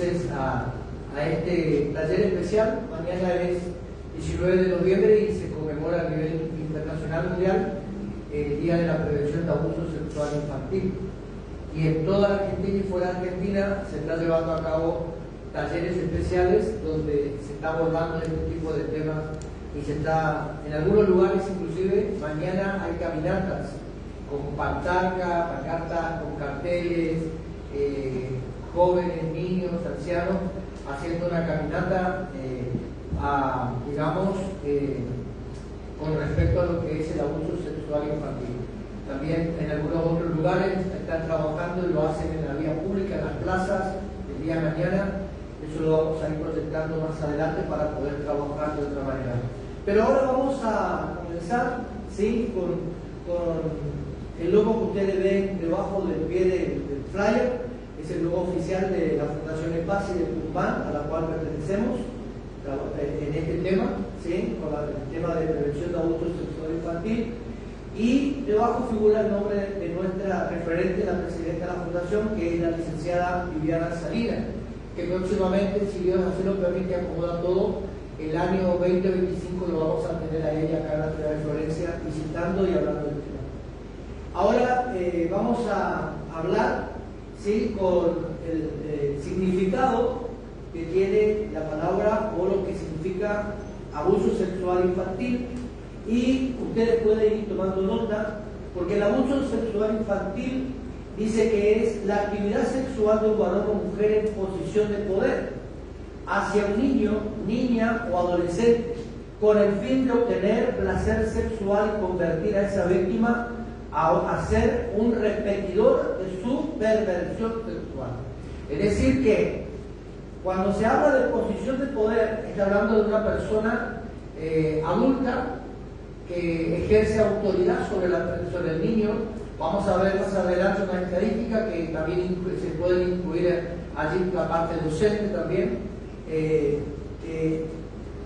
entonces a este taller especial. Mañana es 19 de noviembre y se conmemora a nivel internacional mundial el Día de la Prevención de Abuso Sexual Infantil. Y en toda la Argentina y fuera de Argentina se está llevando a cabo talleres especiales donde se está abordando este tipo de temas y se está, en algunos lugares inclusive, mañana hay caminatas con pancartas, con carteles, jóvenes, niños, ancianos, haciendo una caminata, digamos, con respecto a lo que es el abuso sexual infantil. También en algunos otros lugares están trabajando y lo hacen en la vía pública, en las plazas, el día de mañana. Eso lo vamos a ir proyectando más adelante para poder trabajar de otra manera. Pero ahora vamos a comenzar, ¿sí?, con el logo que ustedes ven debajo del pie del flyer. Es el logo oficial de la Fundación EPASI de Tucumán, a la cual pertenecemos en este tema, ¿sí?, con el tema de prevención de abuso sexual infantil. Y debajo figura el nombre de nuestra referente, la presidenta de la Fundación, que es la licenciada Viviana Salinas, que próximamente, si Dios así lo permite, acomoda todo, el año 2025 lo vamos a tener a ella acá en la ciudad de Florencia, visitando y hablando del tema. Ahora vamos a hablar, ¿sí?, con el significado que tiene la palabra o lo que significa abuso sexual infantil, y ustedes pueden ir tomando nota, porque el abuso sexual infantil dice que es la actividad sexual de un varón o mujer en posición de poder hacia un niño, niña o adolescente, con el fin de obtener placer sexual y convertir a esa víctima a ser un repetidor de su perversión sexual. Es decir que cuando se habla de posición de poder, está hablando de una persona adulta que ejerce autoridad sobre el niño. Vamos a ver más adelante una estadística que también se puede incluir allí la parte docente también.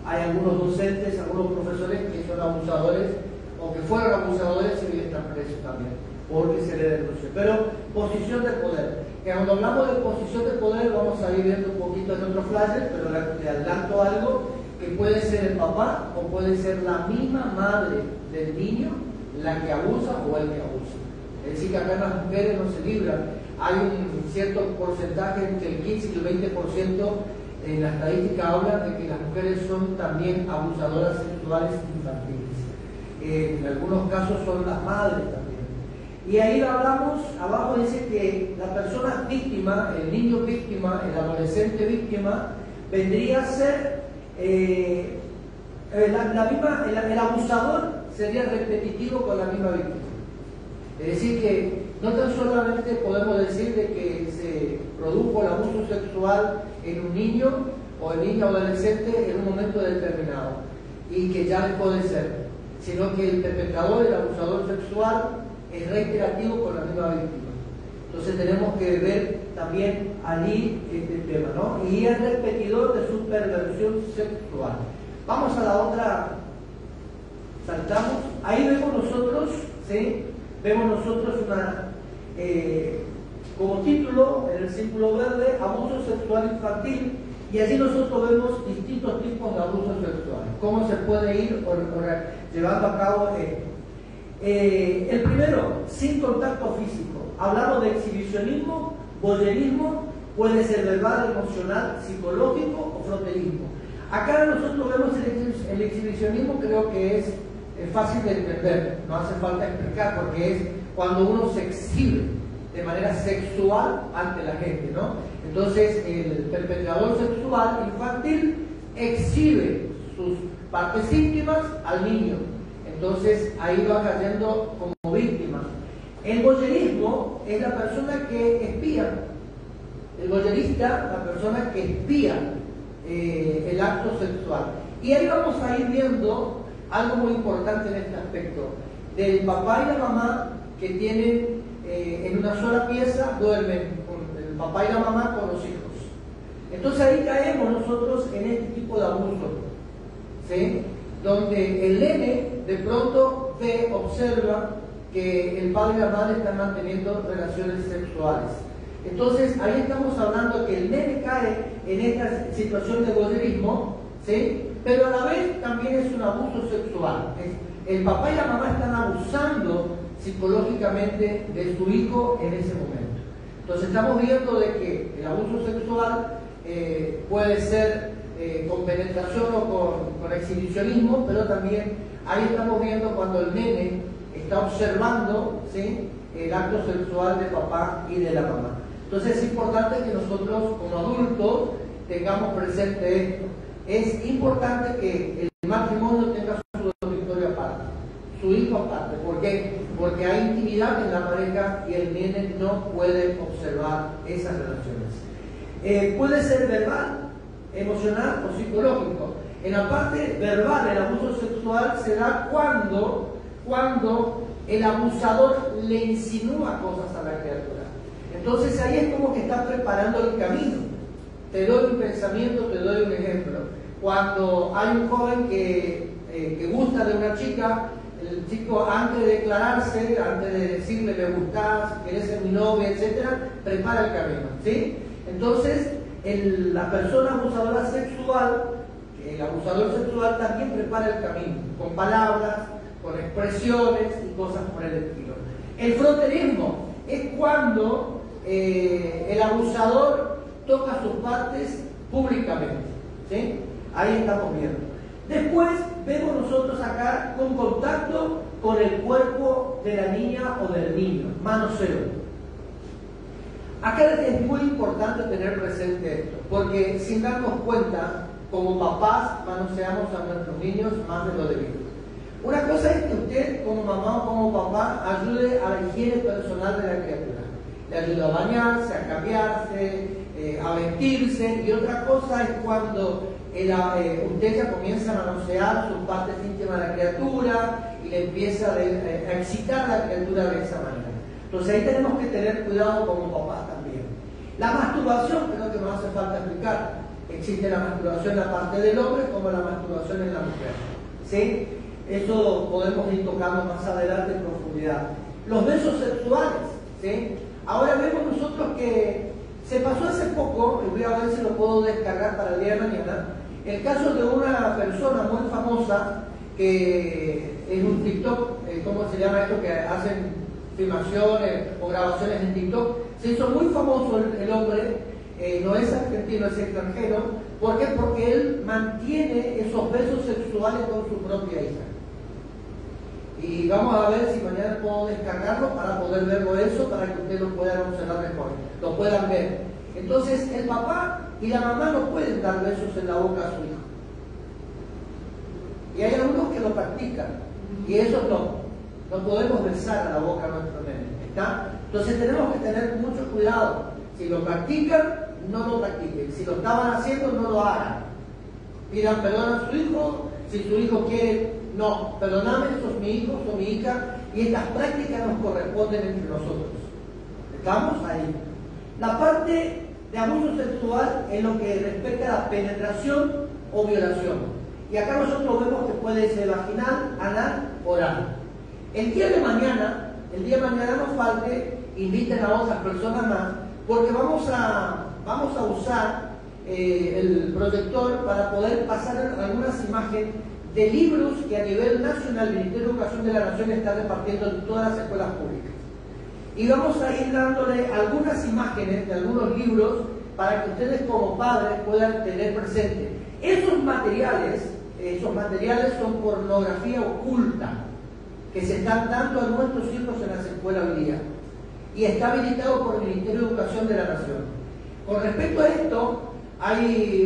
Hay algunos docentes, algunos profesores que son abusadores o que fueron abusadores y hoy están presos también porque se le denunció. Pero posición de poder, que cuando hablamos de posición de poder vamos a ir viendo un poquito en otro flash, pero le adelanto algo, que puede ser el papá o puede ser la misma madre del niño la que abusa o el que abusa. Es decir, que acá las mujeres no se libran. Hay un cierto porcentaje, entre el 15 y el 20%, en la estadística habla de que las mujeres son también abusadoras sexuales infantiles. En algunos casos son las madres también. Y ahí hablamos, abajo dice que la persona víctima, el niño víctima, el adolescente víctima, vendría a ser el abusador sería repetitivo con la misma víctima. Es decir que no tan solamente podemos decir de que se produjo el abuso sexual en un niño o en niña o adolescente en un momento determinado y que ya dejó de ser, sino que el perpetrador, el abusador sexual, es reiterativo con la misma víctima. Entonces tenemos que ver también allí este tema, ¿no? Y es repetidor de su perversión sexual. Vamos a la otra, saltamos. Ahí vemos nosotros, ¿sí?, vemos nosotros como título en el círculo verde, abuso sexual infantil, y allí nosotros vemos distintos tipos de abusos sexuales, cómo se puede ir llevando a cabo esto. El primero, sin contacto físico. Hablamos de exhibicionismo, voyerismo, puede ser verbal, emocional, psicológico o fronterismo. Acá nosotros vemos el exhibicionismo, creo que es fácil de entender, no hace falta explicar, porque es cuando uno se exhibe de manera sexual ante la gente, ¿no? Entonces el perpetrador sexual infantil exhibe sus partes íntimas al niño, entonces ahí va cayendo como víctima. El voyerismo es la persona que espía, el voyerista, la persona que espía el acto sexual. Y ahí vamos a ir viendo algo muy importante en este aspecto, del papá y la mamá que tienen en una sola pieza, duermen con el papá y la mamá con los hijos. Entonces ahí caemos nosotros en este tipo de abuso, ¿sí?, donde el nene de pronto observa que el padre y la madre están manteniendo relaciones sexuales. Entonces ahí estamos hablando que el nene cae en esta situación de voyeurismo, ¿sí? Pero a la vez también es un abuso sexual. El papá y la mamá están abusando psicológicamente de su hijo en ese momento. Entonces estamos viendo de que el abuso sexual puede ser con penetración o con exhibicionismo, pero también ahí estamos viendo cuando el nene está observando, ¿sí?, el acto sexual de papá y de la mamá. Entonces es importante que nosotros como adultos tengamos presente esto. Es importante que el matrimonio tenga su dormitorio aparte, su hijo aparte. ¿Por qué? Porque hay intimidad en la pareja y el nene no puede observar esas relaciones. Puede ser verbal, emocional o psicológico. En la parte verbal, el abuso sexual se da cuando el abusador le insinúa cosas a la criatura. Entonces ahí es como que está preparando el camino. Te doy un pensamiento, te doy un ejemplo. Cuando hay un joven que gusta de una chica, el chico antes de declararse, antes de decirle me gustás, querés ser mi novia, etc., prepara el camino, ¿sí? Entonces la persona abusadora sexual, el abusador sexual también prepara el camino, con palabras, con expresiones y cosas por el estilo. El fronterismo es cuando el abusador toca sus partes públicamente, ¿sí? Ahí estamos viendo. Después vemos nosotros acá con contacto con el cuerpo de la niña o del niño, manoseo. Acá es muy importante tener presente esto, porque sin darnos cuenta, como papás manoseamos a nuestros niños más de lo debido. Una cosa es que usted como mamá o como papá ayude a la higiene personal de la criatura. Le ayuda a bañarse, a cambiarse, a vestirse, y otra cosa es cuando usted ya comienza a manosear sus partes íntimas de la criatura y le empieza a excitar a la criatura de esa manera. Entonces ahí tenemos que tener cuidado como papás también. La masturbación, creo que no hace falta explicar. Existe la masturbación en la parte del hombre como la masturbación en la mujer, ¿sí? Eso podemos ir tocando más adelante en profundidad. Los besos sexuales, ¿sí? Ahora vemos nosotros que se pasó hace poco, y voy a ver si lo puedo descargar para el día de mañana, el caso de una persona muy famosa que en un TikTok, ¿cómo se llama esto? Que hacen filmaciones o grabaciones en TikTok. Se hizo muy famoso el hombre, no es argentino, es extranjero. ¿Por qué? Porque él mantiene esos besos sexuales con su propia hija. Y vamos a ver si mañana puedo descargarlo para poder verlo eso, para que ustedes lo puedan observar mejor, lo puedan ver. Entonces el papá y la mamá no pueden dar besos en la boca a su hijo. Y hay algunos que lo practican, y eso no podemos besar a la boca a nuestro nene, ¿está? Entonces tenemos que tener mucho cuidado. Si lo practican, no lo practiquen. Si lo estaban haciendo, no lo hagan. Pidan perdón a su hijo. Si su hijo quiere, no, perdóname, sos mi hijo, sos mi hija, y estas prácticas nos corresponden entre nosotros. ¿Estamos ahí? La parte de abuso sexual en lo que respecta a la penetración o violación. Y acá nosotros vemos que puede ser vaginal, anal, oral. El día de mañana no falte, inviten a otras personas más, porque vamos a usar el proyector para poder pasar algunas imágenes de libros que a nivel nacional el Ministerio de Educación de la Nación está repartiendo en todas las escuelas públicas. Y vamos a ir dándole algunas imágenes de algunos libros para que ustedes como padres puedan tener presente. Esos materiales son pornografía oculta que se están dando a nuestros hijos en las escuelas hoy día. Y está habilitado por el Ministerio de Educación de la Nación. Con respecto a esto,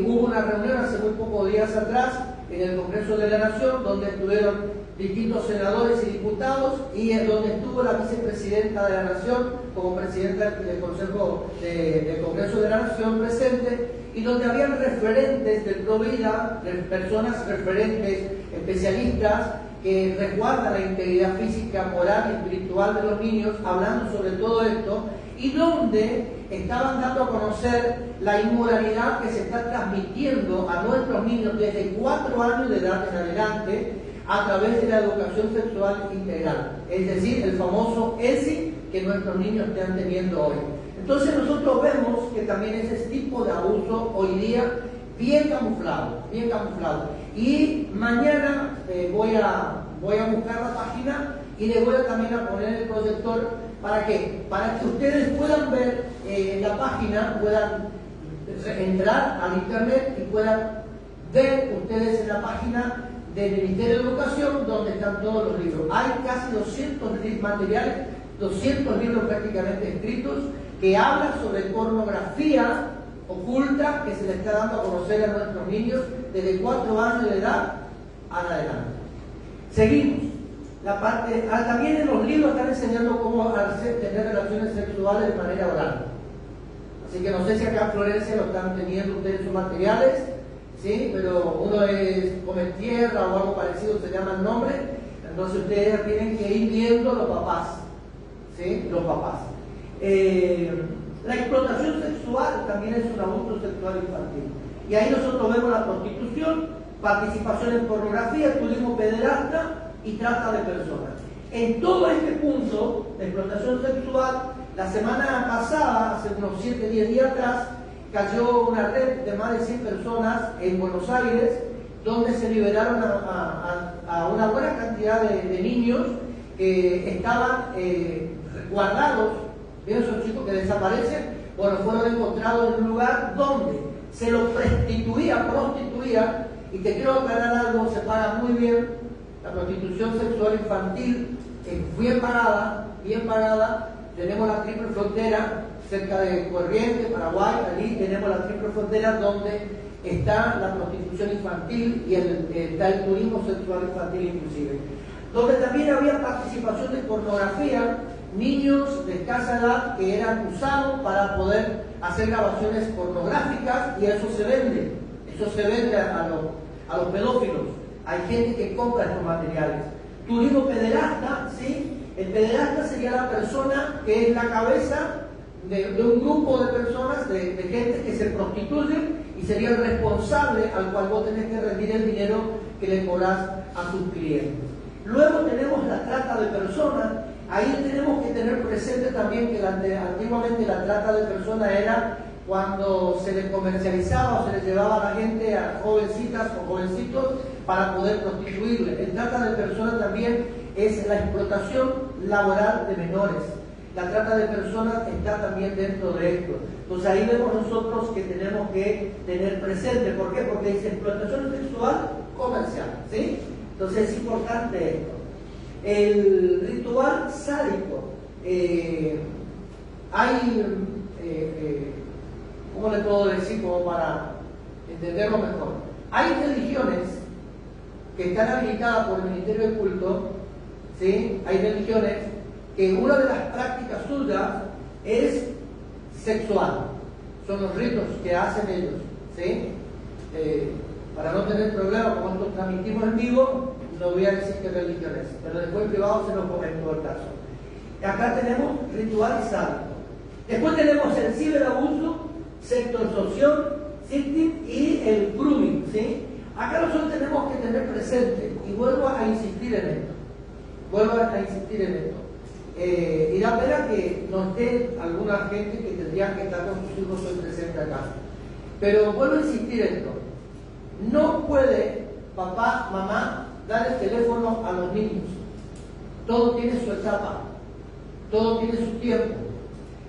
hubo una reunión hace muy pocos días atrás en el Congreso de la Nación, donde estuvieron distintos senadores y diputados, y donde estuvo la vicepresidenta de la Nación como presidenta del Consejo del Congreso de la Nación presente, y donde habían referentes del Provida, personas referentes, especialistas, que resguardan la integridad física, moral y espiritual de los niños, hablando sobre todo esto, y donde estaban dando a conocer la inmoralidad que se está transmitiendo a nuestros niños desde 4 años de edad en adelante a través de la educación sexual integral, es decir, el famoso ESI que nuestros niños están teniendo hoy. Entonces nosotros vemos que también ese tipo de abuso hoy día, bien camuflado, bien camuflado. Y mañana voy a buscar la página y le voy a también a poner el proyector. ¿Para qué? Para que ustedes puedan ver la página, puedan entrar al internet y puedan ver ustedes en la página del Ministerio de Educación donde están todos los libros. Hay casi 200 materiales, 200 libros prácticamente escritos que hablan sobre pornografía oculta que se le está dando a conocer a nuestros niños desde 4 años de edad en adelante. Seguimos. También en los libros están enseñando cómo tener relaciones sexuales de manera oral. Así que no sé si acá en Florencia lo están teniendo ustedes sus materiales, ¿sí? Pero uno es comer tierra o algo parecido, se llama el nombre. Entonces ustedes tienen que ir viendo los papás, ¿sí? Los papás. La explotación sexual también es un abuso sexual infantil. Y ahí nosotros vemos la prostitución, participación en pornografía, turismo pederasta y trata de personas. En todo este punto de explotación sexual, la semana pasada, hace unos 7-10 días atrás, cayó una red de más de 100 personas en Buenos Aires, donde se liberaron a una buena cantidad de niños que estaban guardados. ¿Vieron esos chicos que desaparecen? Bueno, fueron encontrados en un lugar donde se los prostituía, y te quiero aclarar algo, se paga muy bien. La prostitución sexual infantil es bien pagada. Tenemos la triple frontera cerca de Corrientes, Paraguay, allí tenemos la triple frontera donde está la prostitución infantil y está el turismo sexual infantil inclusive. Donde también había participación de pornografía, niños de escasa edad que eran usados para poder hacer grabaciones pornográficas y eso se vende a los pedófilos. Hay gente que compra estos materiales. Turismo pederasta, ¿sí? El pederasta sería la persona que es la cabeza de un grupo de personas, de gente que se prostituyen y sería el responsable al cual vos tenés que rendir el dinero que le cobrás a sus clientes. Luego tenemos la trata de personas. Ahí tenemos que tener presente también que antiguamente la trata de personas era cuando se le comercializaba o se le llevaba a la gente, a jovencitas o jovencitos, para poder prostituirle. El trata de personas también es la explotación laboral de menores. La trata de personas está también dentro de esto. Entonces ahí vemos nosotros que tenemos que tener presente. ¿Por qué? Porque dice explotación sexual comercial, ¿sí? Entonces es importante esto. El ritual sádico. ¿Cómo le puedo decir? Como para entenderlo mejor. Hay religiones que están habilitadas por el Ministerio de Culto, ¿sí? Hay religiones que una de las prácticas suyas es sexual. Son los ritos que hacen ellos, ¿sí? Para no tener problemas, como esto transmitimos en vivo, no voy a decir qué religión es, pero después en privado se los comento el caso. Acá tenemos ritual sádico. Después tenemos el ciberabuso, sextorsión, sexting y el grooming, ¿sí? Acá nosotros tenemos que tener presente, y vuelvo a insistir en esto. Y da pena que no esté alguna gente que tendría que estar con sus hijos hoy presente acá. Pero vuelvo a insistir en esto. No puede papá, mamá, dar el teléfono a los niños. Todo tiene su etapa, todo tiene su tiempo.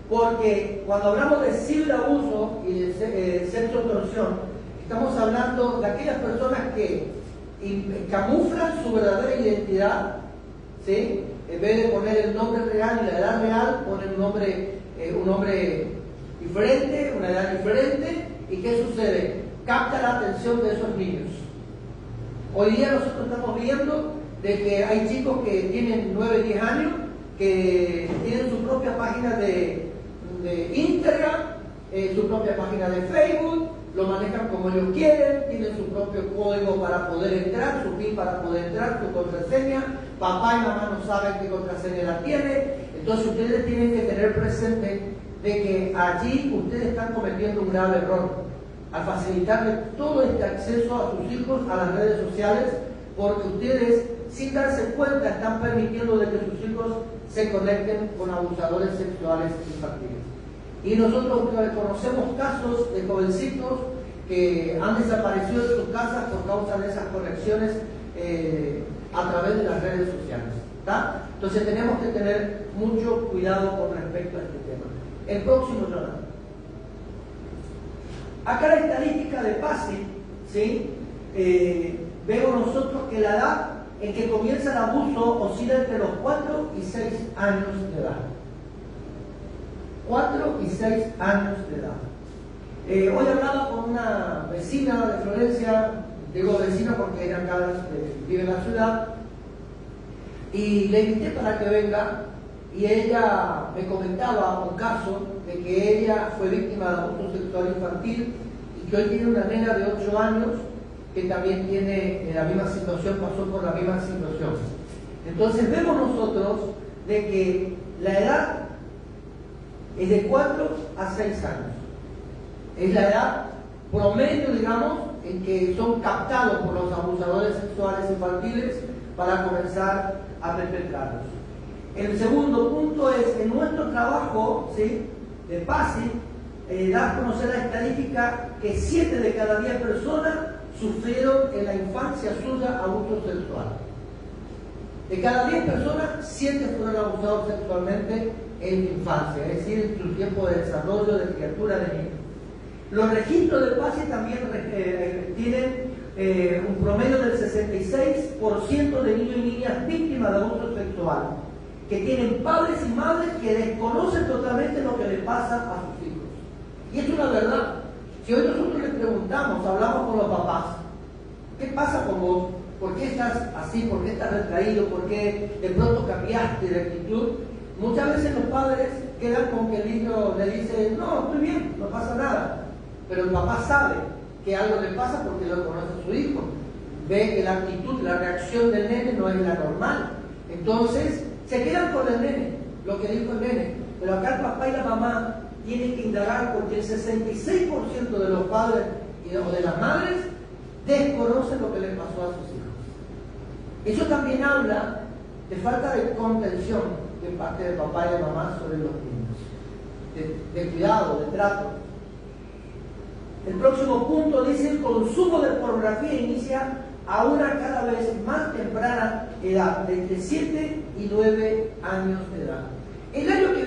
Porque cuando hablamos de ciberabuso y de sextorsión, estamos hablando de aquellas personas que camuflan su verdadera identidad, ¿sí? En vez de poner el nombre real y la edad real, ponen un nombre diferente, una edad diferente. ¿Y qué sucede? Capta la atención de esos niños. Hoy día nosotros estamos viendo de que hay chicos que tienen 9, 10 años, que tienen su propia página de Instagram, su propia página de Facebook, lo manejan como ellos quieren, tienen su propio código para poder entrar, su PIN para poder entrar, su contraseña. Papá y mamá no saben qué contraseña la tiene. Entonces ustedes tienen que tener presente de que allí ustedes están cometiendo un grave error al facilitarle todo este acceso a sus hijos a las redes sociales, porque ustedes, sin darse cuenta, están permitiendo de que sus hijos se conecten con abusadores sexuales infantiles. Y nosotros conocemos casos de jovencitos que han desaparecido de sus casas por causa de esas conexiones a través de las redes sociales. ¿Está? Entonces tenemos que tener mucho cuidado con respecto a este tema. El próximo, Jonathan. Acá la estadística de PASI, ¿sí? Vemos nosotros que la edad en que comienza el abuso oscila entre los 4 y 6 años de edad. 4 y 6 años de edad. Hoy hablaba con una vecina de Florencia, digo vecina porque ella acá vive en la ciudad, y le invité para que venga, y ella me comentaba un caso de que ella fue víctima de abuso sexual infantil y que hoy tiene una nena de 8 años que también tiene la misma situación, pasó por la misma situación. Entonces vemos nosotros de que la edad es de 4 a 6 años. Es la edad promedio, digamos, en que son captados por los abusadores sexuales infantiles para comenzar a perpetrarlos. El segundo punto es, en nuestro trabajo, ¿sí?, de PASI, da a conocer la estadística que 7 de cada 10 personas sufrieron en la infancia suya abuso sexual. De cada 10 personas, 7 fueron abusados sexualmente en infancia, es decir, en su tiempo de desarrollo, de criatura, de niño. Los registros de PASI también tienen un promedio del 66% de niños y niñas víctimas de abuso sexual, que tienen padres y madres que desconocen totalmente lo que les pasa a sus hijos. Y es una verdad. Si hoy nosotros les preguntamos, hablamos con los papás, ¿qué pasa con vos? ¿Por qué estás así? ¿Por qué estás retraído? ¿Por qué de pronto cambiaste de actitud? Muchas veces los padres quedan con que el niño le dice, no, estoy bien, no pasa nada. Pero el papá sabe que algo le pasa porque lo conoce a su hijo. Ve que la actitud, la reacción del nene no es la normal. Entonces, se quedan con el nene, lo que dijo el nene. Pero acá el papá y la mamá tienen que indagar porque el 66% de los padres o de las madres desconocen lo que les pasó a sus hijos. Eso también habla de falta de contención de parte de papá y de mamá sobre los niños, de cuidado, de trato. El próximo punto dice: el consumo de pornografía inicia a una cada vez más temprana edad, de entre 7 y 9 años de edad. El año que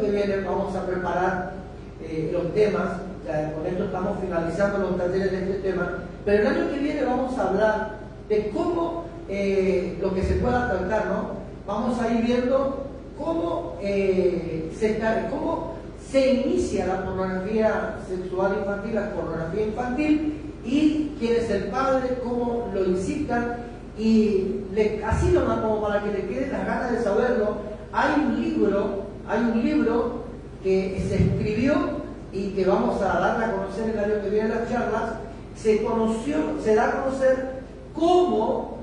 viene vamos a preparar los temas, ya con esto estamos finalizando los talleres de este tema, pero el año que viene vamos a hablar de cómo lo que se pueda tratar, ¿no? Vamos a ir viendo cómo se inicia la pornografía sexual infantil, la pornografía infantil, y quién es el padre, cómo lo incitan, y así nomás como para que le queden las ganas de saberlo. Hay un libro que se escribió y que vamos a darle a conocer el año que viene en las charlas. Se da a conocer cómo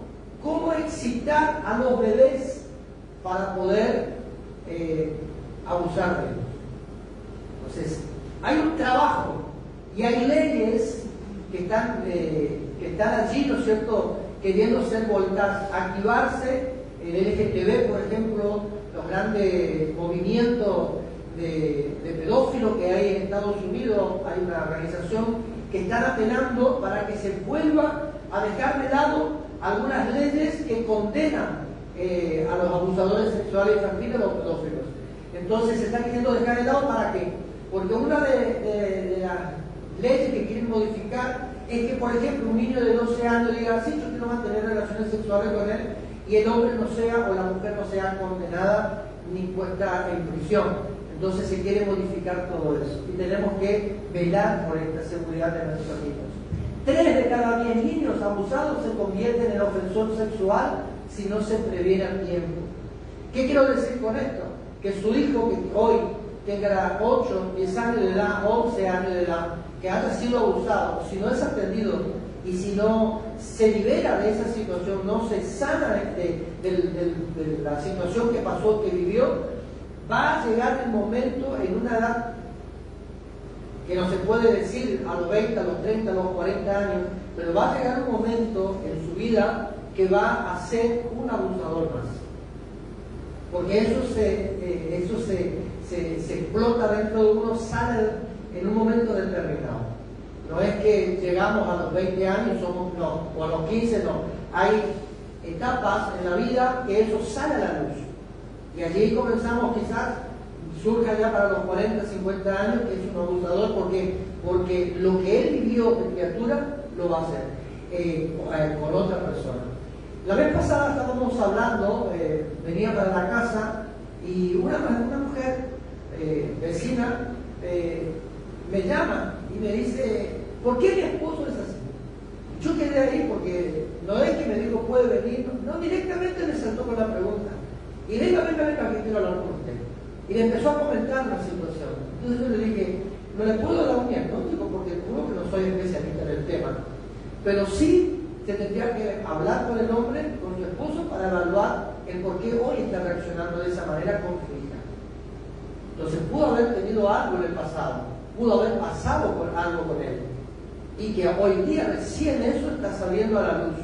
excitar a los bebés para poder abusar de ellos. Entonces, hay un trabajo y hay leyes que están allí, ¿no es cierto?, queriendo ser voltadas, activarse. El LGTB, por ejemplo, los grandes movimientos de pedófilos que hay en Estados Unidos, hay una organización que están apelando para que se vuelva a dejar de lado algunas leyes que condenan a los abusadores sexuales infantiles, los pedófilos. Entonces se está queriendo dejar de lado, ¿para qué? Porque una de las leyes que quieren modificar es que, por ejemplo, un niño de 12 años diga, sí, yo quiero mantener relaciones sexuales con él, y el hombre no sea, o la mujer no sea condenada ni puesta en prisión. Entonces se quiere modificar todo eso, y tenemos que velar por esta seguridad de nuestros niños. 3 de cada 10 niños abusados se convierten en ofensor sexual si no se previene a tiempo. ¿Qué quiero decir con esto? Que su hijo, que hoy tenga 8, 10 años de edad, 11 años de edad, que haya sido abusado, si no es atendido y si no se libera de esa situación, no se sana de la situación que pasó, que vivió, va a llegar el momento en una edad que no se puede decir a los 20, a los 30, a los 40 años, pero va a llegar un momento en su vida que va a ser un abusador más. Porque eso se se explota dentro de uno, sale en un momento determinado. No es que llegamos a los 20 años, no, o a los 15, no. Hay etapas en la vida que eso sale a la luz. Y allí comenzamos, quizás surja ya para los 40, 50 años que es un abusador, porque lo que él vivió de criatura lo va a hacer con otra persona. La vez pasada estábamos hablando, venía para la casa y una mujer vecina me llama y me dice, ¿por qué mi esposo es así? Yo quedé ahí porque no es que me dijo, puede venir, no, directamente me saltó con la pregunta. Y venga, que quiero hablar con usted. Y le empezó a comentar la situación. Entonces yo le dije, no le puedo dar un diagnóstico porque juro que no soy especialista en el tema, pero sí se tendría que hablar con el hombre, con su esposo, para evaluar el por qué hoy está reaccionando de esa manera con su hija. Entonces pudo haber tenido algo en el pasado, pudo haber pasado por algo con él, y que hoy día recién eso está saliendo a la luz.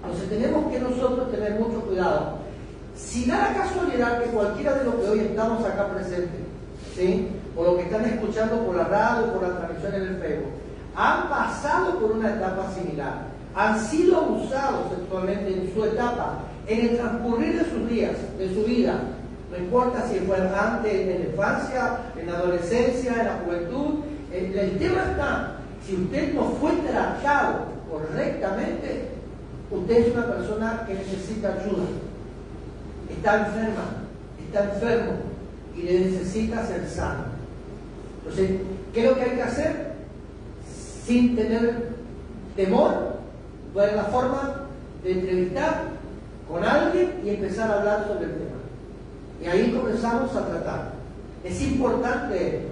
Entonces tenemos que nosotros tener mucho cuidado. Si da la casualidad que cualquiera de los que hoy estamos acá presentes, ¿sí?, o los que están escuchando por la radio, por la transmisión en el Facebook, han pasado por una etapa similar, han sido abusados sexualmente en su etapa, en el transcurrir de sus días, de su vida, no importa si fue antes, en la infancia, en la adolescencia, en la juventud, el tema está, si usted no fue tratado correctamente, usted es una persona que necesita ayuda, está enferma, está enfermo y le necesita ser sano. Entonces, ¿qué es lo que hay que hacer? Sin tener temor, ver la forma de entrevistar con alguien y empezar a hablar sobre el tema. Y ahí comenzamos a tratar. Es importante,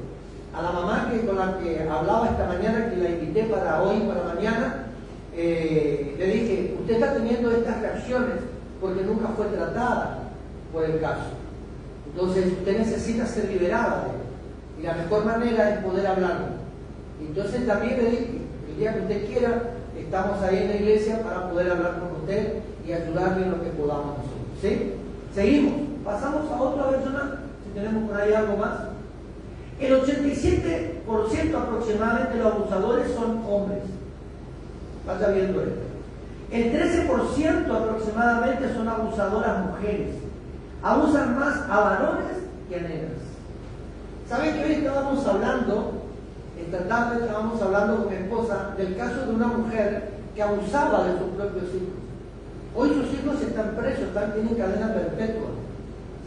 a la mamá con la que hablaba esta mañana, que la invité para hoy, para mañana, le dije, usted está teniendo estas reacciones porque nunca fue tratada por el caso. Entonces usted necesita ser liberada de él. Y la mejor manera es poder hablarlo. Entonces también le dije, el día que usted quiera, estamos ahí en la iglesia para poder hablar con usted y ayudarle en lo que podamos nosotros. ¿Sí? Seguimos. Pasamos a otra persona, si tenemos por ahí algo más. El 87% aproximadamente de los abusadores son hombres. Vaya viendo esto. El 13% aproximadamente son abusadoras mujeres. Abusan más a varones que a nenas. ¿Saben que hoy estábamos hablando, esta tarde estábamos hablando con mi esposa, del caso de una mujer que abusaba de sus propios hijos? Hoy sus hijos están presos, tienen cadena perpetua.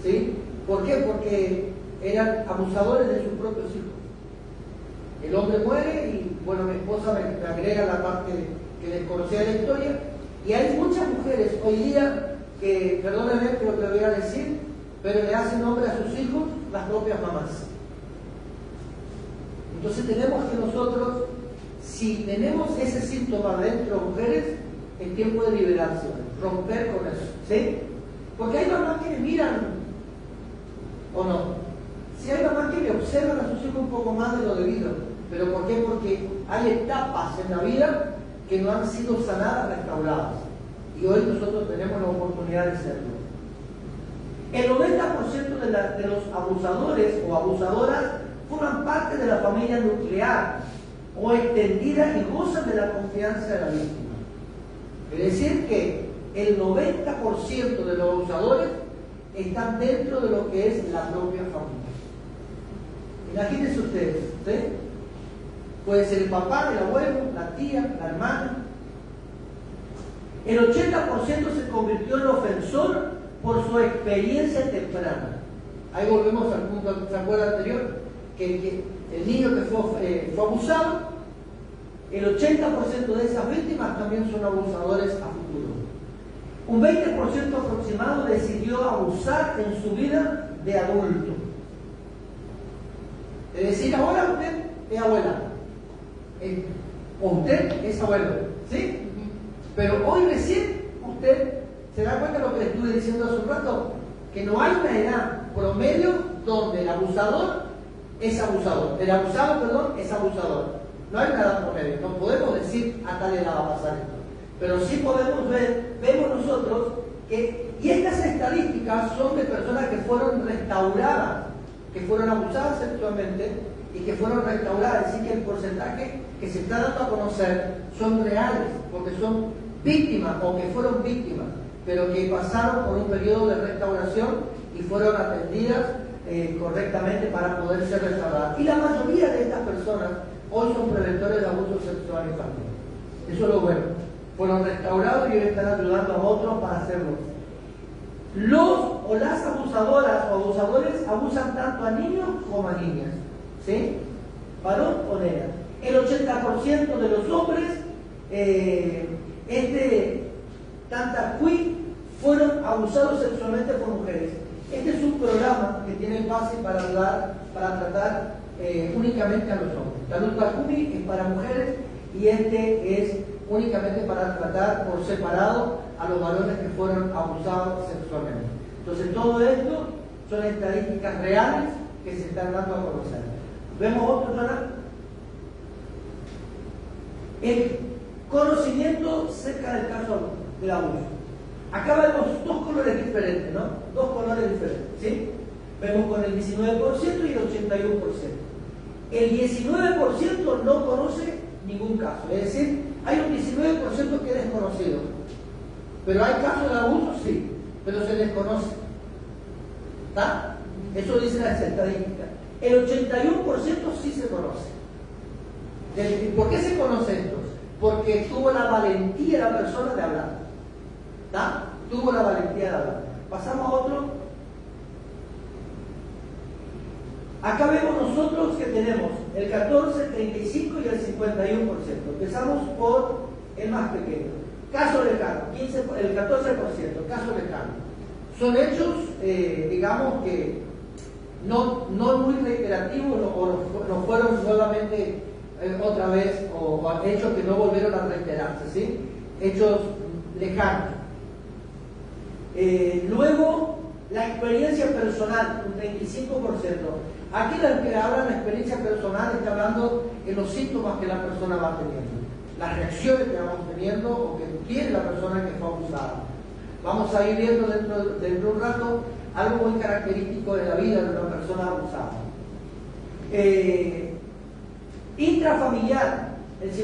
¿Sí? ¿Por qué? Porque eran abusadores de sus propios hijos. El hombre muere y, bueno, mi esposa me agrega la parte que desconocía de la historia. Y hay muchas mujeres hoy día que, perdónenme lo que le voy a decir, pero le hacen nombre a sus hijos las propias mamás. Entonces tenemos que nosotros, si tenemos ese síntoma dentro, mujeres, es tiempo de liberarse, romper con eso, ¿sí? Porque hay mamás que me miran, ¿o no? Si hay mamás que le observan a sus hijos un poco más de lo debido. ¿Pero por qué? Porque hay etapas en la vida que no han sido sanadas, restauradas. Y hoy nosotros tenemos la oportunidad de serlo. El 90% de los abusadores o abusadoras forman parte de la familia nuclear o extendida y gozan de la confianza de la víctima. Es decir que el 90% de los abusadores están dentro de lo que es la propia familia. Imagínense ustedes, ¿sí? Puede ser el papá, el abuelo, la tía, la hermana. El 80% se convirtió en ofensor por su experiencia temprana. Ahí volvemos al punto, ¿se acuerda anterior? Que el niño que fue abusado, el 80% de esas víctimas también son abusadores a futuro. Un 20% aproximado decidió abusar en su vida de adulto. Es decir, ahora usted es abuela, o usted es abuelo, ¿sí? Pero hoy recién usted se da cuenta de lo que le estuve diciendo hace un rato, que no hay una edad promedio donde el abusador es abusador, el abusado, perdón, es abusador. No hay una edad promedio, no podemos decir a tal edad va a pasar esto, pero sí podemos ver, vemos nosotros que, y estas estadísticas son de personas que fueron restauradas que fueron abusadas sexualmente y que fueron restauradas. Es decir, que el porcentaje que se está dando a conocer son reales, porque son víctimas o que fueron víctimas, pero que pasaron por un periodo de restauración y fueron atendidas correctamente para poder ser restauradas. Y la mayoría de estas personas hoy son preventores de abuso sexual infantil. Eso es lo bueno. Fueron restaurados y hoy están ayudando a otros para hacerlo. Los o las abusadoras o abusadores abusan tanto a niños como a niñas. ¿Sí? Varón o nena. El 80% de los hombres, tanta fueron abusados sexualmente por mujeres. Este es un programa que tiene base para ayudar, para tratar únicamente a los hombres. Salud Takumi es para mujeres y este es únicamente para tratar por separado a los varones que fueron abusados sexualmente. Entonces todo esto son estadísticas reales que se están dando a conocer. ¿Vemos otro, Jonathan? El conocimiento cerca del caso del abuso. Acá vemos dos colores diferentes, ¿no? Dos colores diferentes, ¿sí? Vemos con el 19% y el 81%. El 19% no conoce ningún caso, es decir, hay un 19% que es desconocido. Pero hay casos de abuso, sí, pero se desconoce. ¿Está? Eso dice las estadísticas. El 81% sí se conoce. ¿Por qué se conoce esto? Porque tuvo la valentía la persona de hablar. ¿Está? Tuvo la valentía de hablar. Pasamos a otro. Acá vemos nosotros que tenemos el 14, el 35 y el 51%. Empezamos por el más pequeño. Caso lejano, el 14%, caso lejano. Son hechos, digamos que no muy reiterativos o no fueron nuevamente otra vez o hechos que no volvieron a reiterarse, ¿sí? Hechos lejanos. Luego, la experiencia personal, un 35%. Aquí la que habla de la experiencia personal está hablando de los síntomas que la persona va teniendo, las reacciones que vamos teniendo o que tiene la persona que fue abusada. Vamos a ir viendo dentro de un rato algo muy característico de la vida de una persona abusada. Intrafamiliar, el 51%.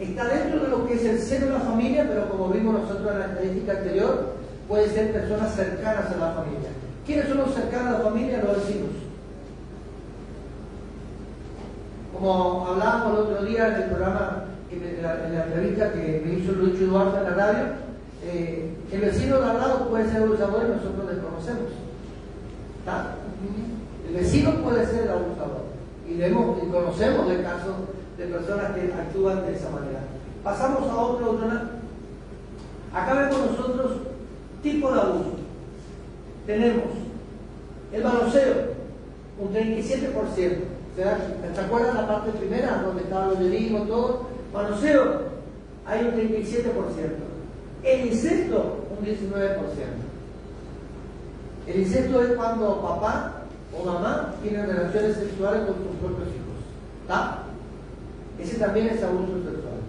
Está dentro de lo que es el seno de la familia, pero como vimos nosotros en la estadística anterior, puede ser personas cercanas a la familia. ¿Quiénes son los cercanos a la familia? Los vecinos. Como hablábamos el otro día en el programa, en la entrevista que me hizo Lucho Duarte en la radio, el vecino de al lado puede ser abusador y nosotros desconocemos. ¿Está? El vecino puede ser el abusador. Y conocemos de casos de personas que actúan de esa manera. Pasamos a otro. Acá vemos nosotros tipo de abuso. Tenemos el manoseo, un 37%. ¿Se acuerdan la parte primera donde estaban los dedillos, todo? Manoseo, hay un 37%. El incesto, un 19%. El incesto es cuando papá o mamá tienen relaciones sexuales con sus propios hijos. ¿Está? Ese también es abuso sexual.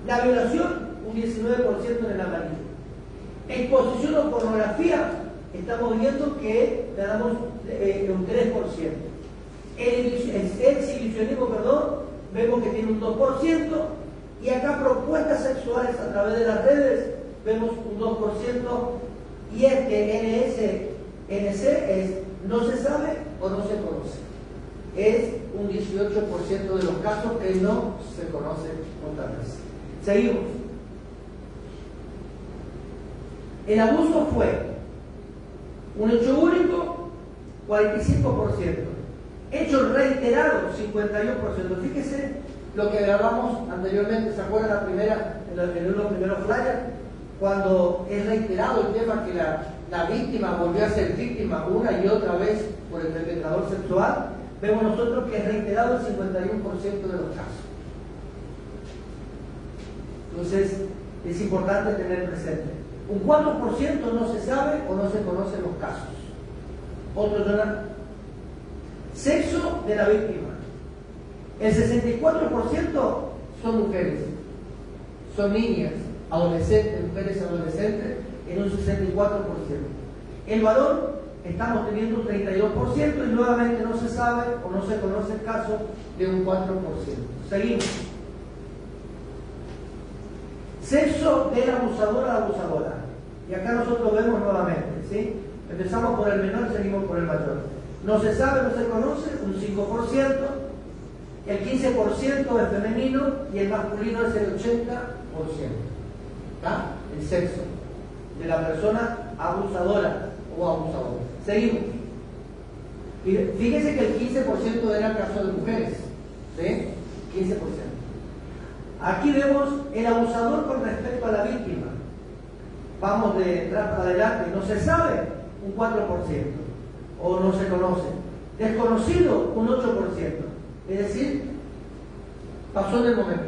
La violación, un 19% en el amarillo. Exposición o pornografía, estamos viendo que ganamos un 3%. El exhibicionismo, vemos que tiene un 2%. Y acá propuestas sexuales a través de las redes, vemos un 2%. Y NC es no se sabe o no se conoce. Es un 18% de los casos que no se conocen otra vez. Seguimos. El abuso fue un hecho único, 45%. Hechos reiterados, 51%. Fíjese lo que grabamos anteriormente, ¿se acuerdan la primera, en los primeros flyers? Cuando es reiterado el tema que la víctima volvió a ser víctima una y otra vez por el perpetrador sexual, vemos nosotros que es reiterado el 51% de los casos. Entonces, es importante tener presente. Un 4% no se sabe o no se conocen los casos. Otro, Jonathan. Sexo de la víctima. El 64% son mujeres, son niñas, adolescentes, mujeres adolescentes, en un 64%. El varón, estamos teniendo un 32% y nuevamente no se sabe o no se conoce el caso de un 4%. Seguimos. Sexo del abusador a la abusadora. Y acá nosotros vemos nuevamente, ¿sí? Empezamos por el menor y seguimos por el mayor. No se sabe, no se conoce, un 5%, el 15% es femenino y el masculino es el 80%. ¿Está? El sexo de la persona abusadora o abusador. Seguimos. Fíjese que el 15% era el caso de mujeres. ¿Sí? 15%. Aquí vemos el abusador con respecto a la víctima. Vamos de atrás para adelante. No se sabe, un 4%. O no se conoce. Desconocido, un 8%. Es decir, pasó en el momento.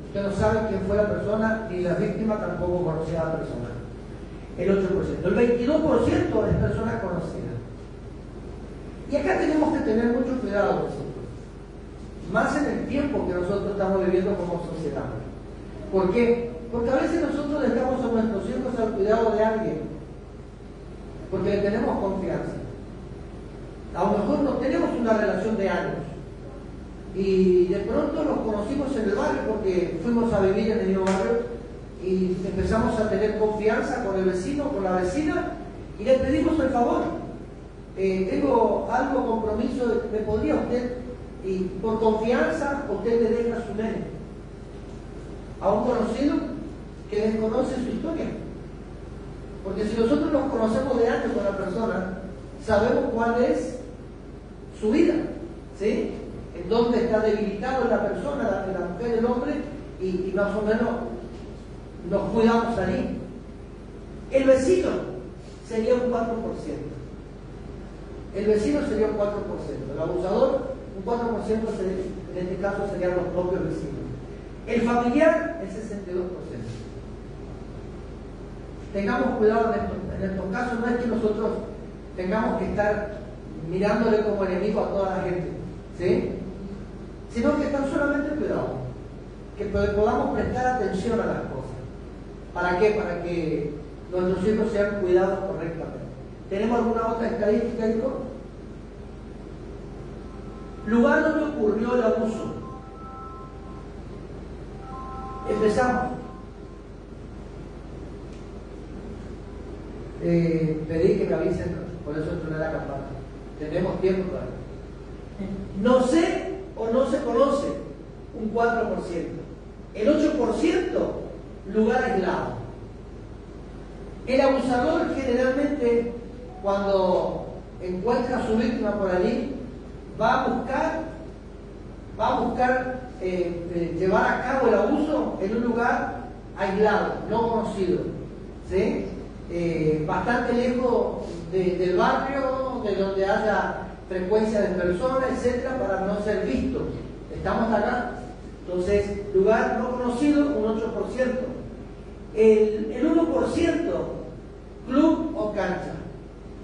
Usted no sabe quién fue la persona, ni la víctima tampoco conocía a la persona. El 8%. El 22% es persona conocida. Y acá tenemos que tener mucho cuidado nosotros. Más en el tiempo que nosotros estamos viviendo como sociedad. ¿Por qué? Porque a veces nosotros dejamos a nuestros hijos al cuidado de alguien. Porque le tenemos confianza. A lo mejor no tenemos una relación de años. Y de pronto los conocimos en el barrio porque fuimos a vivir en el mismo barrio y empezamos a tener confianza con el vecino, con la vecina, y le pedimos el favor. Tengo algo, compromiso, ¿me podría usted? Y por confianza usted le deja su nene a un conocido que desconoce su historia. Porque si nosotros nos conocemos de antes con la persona, sabemos cuál es su vida, ¿sí? En dónde está debilitado la persona, la mujer, el hombre, y más o menos nos cuidamos ahí. El vecino sería un 4%. El vecino sería un 4%. El abusador, un 4% en este caso serían los propios vecinos. El familiar, el 62%. Tengamos cuidado en estos casos. No es que nosotros tengamos que estar mirándole como enemigo a toda la gente, ¿sí? Sino que tan solamente cuidado, que podamos prestar atención a las cosas. ¿Para qué? Para que nuestros hijos sean cuidados correctamente. ¿Tenemos alguna otra estadística, hijo? Lugar donde ocurrió el abuso. Empezamos. Pedí que me avisen, por eso entré la campana. Tenemos tiempo todavía. No sé o no se conoce, un 4%. El 8%, lugar aislado. El abusador generalmente, cuando encuentra a su víctima por allí, va a buscar llevar a cabo el abuso en un lugar aislado, no conocido, ¿sí? Bastante lejos del barrio, de donde haya frecuencia de personas, etcétera, para no ser visto. ¿Estamos acá? Entonces, lugar no conocido, un 8%. El 1%, club o cancha.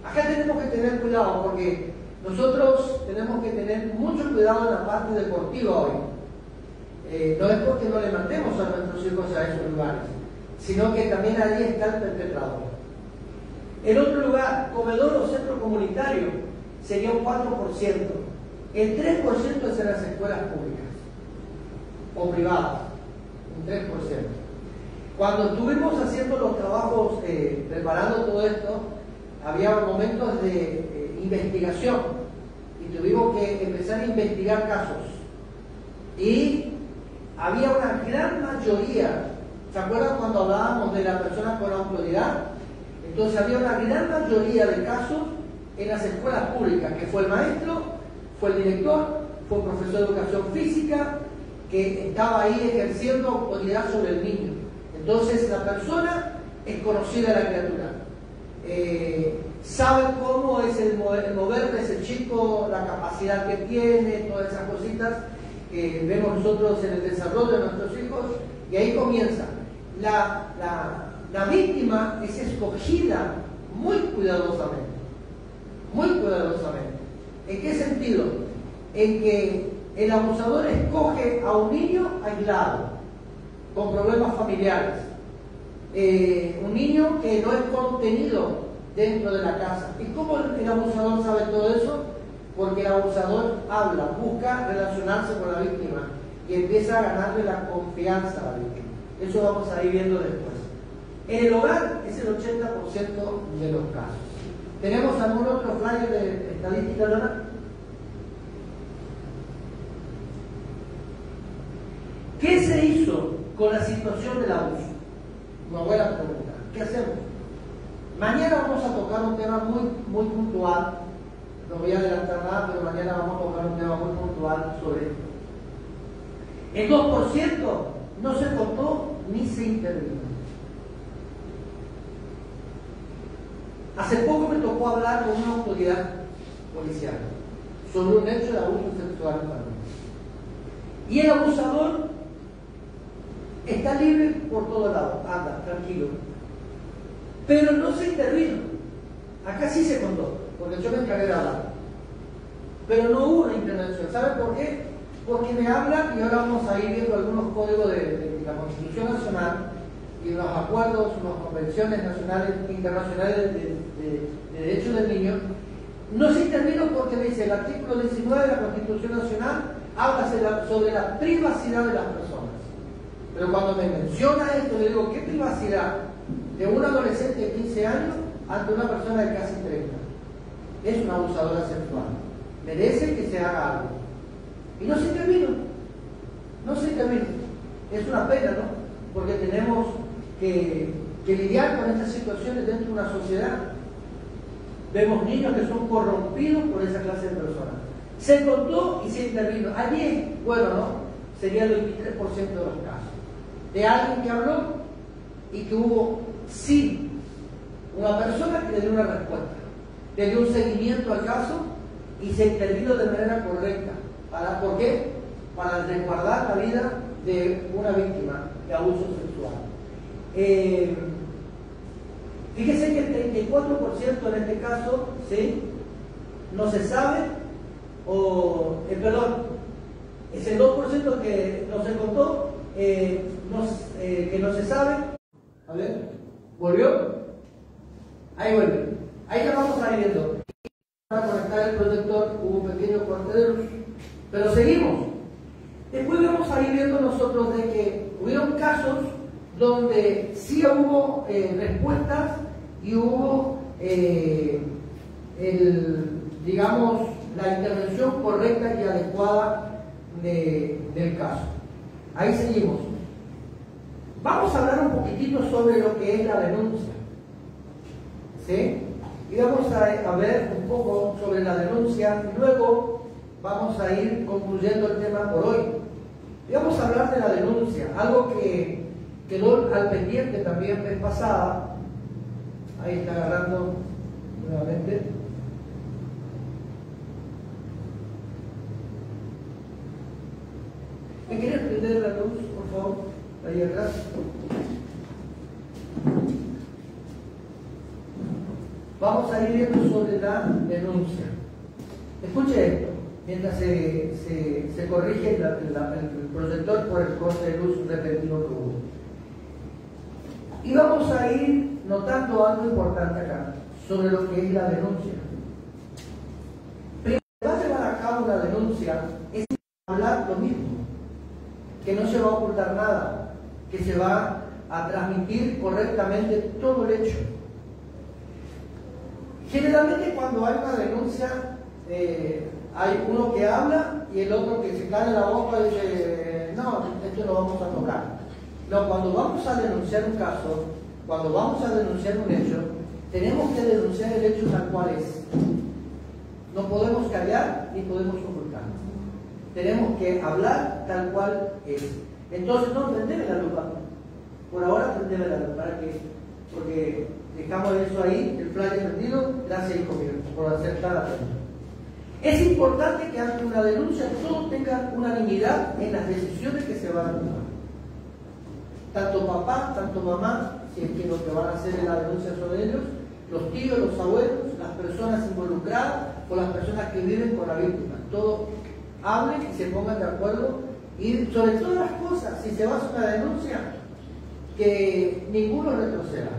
Acá tenemos que tener cuidado porque nosotros tenemos que tener mucho cuidado en la parte deportiva hoy. No es porque no le mandemos a nuestros hijos a esos lugares, sino que también ahí está el perpetrador. El otro lugar, comedor o centro comunitario, sería un 4%. El 3% es en las escuelas públicas o privadas, un 3%. Cuando estuvimos haciendo los trabajos, preparando todo esto, había momentos de investigación y tuvimos que empezar a investigar casos. Y había una gran mayoría, ¿se acuerdan cuando hablábamos de la persona con autoridad? Entonces había una gran mayoría de casos en las escuelas públicas, que fue el maestro, fue el director, fue el profesor de educación física, que estaba ahí ejerciendo autoridad sobre el niño. Entonces la persona es conocida de la criatura. Sabe cómo es el mover de ese chico, la capacidad que tiene, todas esas cositas que vemos nosotros en el desarrollo de nuestros hijos, y ahí comienza. La víctima es escogida muy cuidadosamente. Muy cuidadosamente. ¿En qué sentido? En que el abusador escoge a un niño aislado, con problemas familiares. Un niño que no es contenido dentro de la casa. ¿Y cómo el abusador sabe todo eso? Porque el abusador habla, busca relacionarse con la víctima y empieza a ganarle la confianza a la víctima. Eso vamos a ir viendo después. En el hogar es el 80% de los casos. ¿Tenemos algún otro flyer de estadística, Lona? ¿Qué se hizo con la situación del abuso? Una buena pregunta. ¿Qué hacemos? Mañana vamos a tocar un tema muy puntual. No voy a adelantar nada, pero mañana vamos a tocar un tema muy puntual sobre esto. El 2% no se contó ni se intervino. Hace poco me tocó hablar con una autoridad policial sobre un hecho de abuso sexual infantil. Y el abusador está libre por todos lados, anda, tranquilo. Pero no se intervino. Acá sí se contó, porque yo me encargué de hablar. Pero no hubo una intervención. ¿Sabe por qué? Porque me hablan, y ahora vamos a ir viendo algunos códigos de la Constitución Nacional y los acuerdos, las convenciones nacionales, internacionales de derechos del niño. No se intervino porque dice el artículo 19 de la Constitución Nacional habla sobre la privacidad de las personas. Pero cuando me menciona esto, le digo, ¿qué privacidad de un adolescente de 15 años ante una persona de casi 30? Es una abusadora sexual. Merece que se haga algo. Y no se intervino. No se intervino. Es una pena, ¿no? Porque tenemos que lidiar con estas situaciones dentro de una sociedad. Vemos niños que son corrompidos por esa clase de personas. Se contó y se intervino. Allí, bueno, ¿no? Sería el 23% de los casos. De alguien que habló y que hubo, sí, una persona que le dio una respuesta, le dio un seguimiento al caso y se intervino de manera correcta. ¿Por qué? Para resguardar la vida de una víctima de abuso sexual. Fíjese que el 34% en este caso, ¿sí?, no se sabe, perdón, es el 2% que no se contó, que no se sabe. A ver, ¿volvió? Ahí vuelve. Ahí ya vamos a ir viendo. Para conectar el proyector hubo un pequeño corte de luz, pero seguimos. Después vamos a ir viendo nosotros de que hubieron casos donde sí hubo respuestas y hubo, digamos, la intervención correcta y adecuada del caso. Ahí seguimos. Vamos a hablar un poquitito sobre lo que es la denuncia, ¿sí? Y vamos a ver un poco sobre la denuncia y luego vamos a ir concluyendo el tema por hoy. Y vamos a hablar de la denuncia, algo que quedó al pendiente también vez pasada. Ahí está agarrando nuevamente. ¿Me quieres prender la luz, por favor? Ahí atrás. Vamos a ir viendo sobre la denuncia. Escuche esto, mientras se corrige el proyector por el corte de luz repentino que hubo. Y vamos a ir notando algo importante acá, sobre lo que es la denuncia. Primero, va a llevar a cabo una denuncia, es hablar lo mismo, que no se va a ocultar nada, que se va a transmitir correctamente todo el hecho. Generalmente cuando hay una denuncia, hay uno que habla y el otro que se cae la boca y dice, no, esto lo vamos a tocar. No, cuando vamos a denunciar un caso, cuando vamos a denunciar un hecho, tenemos que denunciar el hecho tal cual es. No podemos callar ni podemos ocultar. Tenemos que hablar tal cual es. Entonces, no, prendeme la lupa. Por ahora, prendeme la lupa. ¿Para qué? Porque dejamos eso ahí, el flyer prendido. Gracias, hijo mío, por aceptar la pregunta. Es importante que ante una denuncia todos tengan unanimidad en las decisiones que se van a tomar. Tanto papá, tanto mamá, si es que lo que van a hacer es la denuncia sobre ellos, los tíos, los abuelos, las personas involucradas o las personas que viven con la víctima. Todos hablen y se pongan de acuerdo y sobre todas las cosas, si se va a hacer una denuncia, que ninguno retroceda.